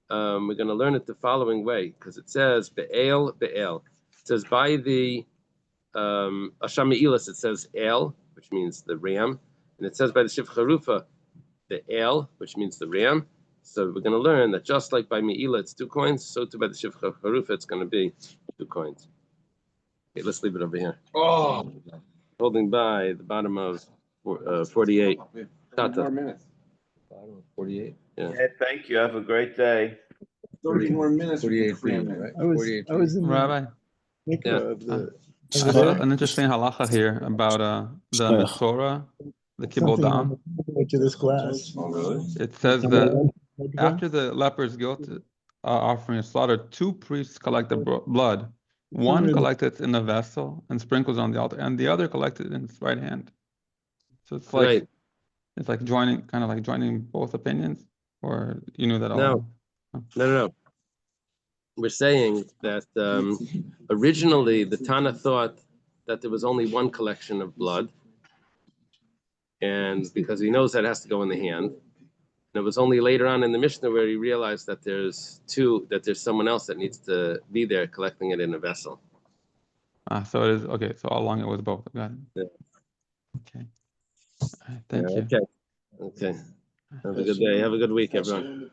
we're going to learn it the following way, because it says be'el, be'el. It says by the Asham Me'ilas, it says el, which means the ram, and it says by the Shif Charufa, the el, which means the ram. So we're going to learn that just like by Me'ilah it's 2 coins, so too by the Shif Charufa it's going to be 2 coins. Okay, let's leave it over here. Oh, holding by the bottom of 48.
More minutes.
Bottom of 48.
Yeah.
Yeah, thank you. Have a great day.
30 more minutes. we can
48
cram
feet,
in.
right?
I was
48
in the
Rabbi,
mikveh
Yeah.
of the.
there's an interesting halacha here about the
Shkoyach.
Metzora, the
Something
Kibbutz.
to this class.
Oh, really?
It says that after the leper's guilt offering is slaughtered, 2 priests collect the blood. One collects it in a vessel and sprinkles on the altar, and the other collects it in his right hand. So it's like
Right.
it's like joining both opinions, or you knew that all?
No. No. We're saying that originally the Tana thought that there was only one collection of blood, and because he knows that it has to go in the hand. And it was only later on in the Mishnah where he realized that there's someone else that needs to be there collecting it in a vessel.
So it is okay. So all along it was both. Got it.
Yeah.
Okay. All right, thank you.
Okay. Have a good day. Have a good week, everyone.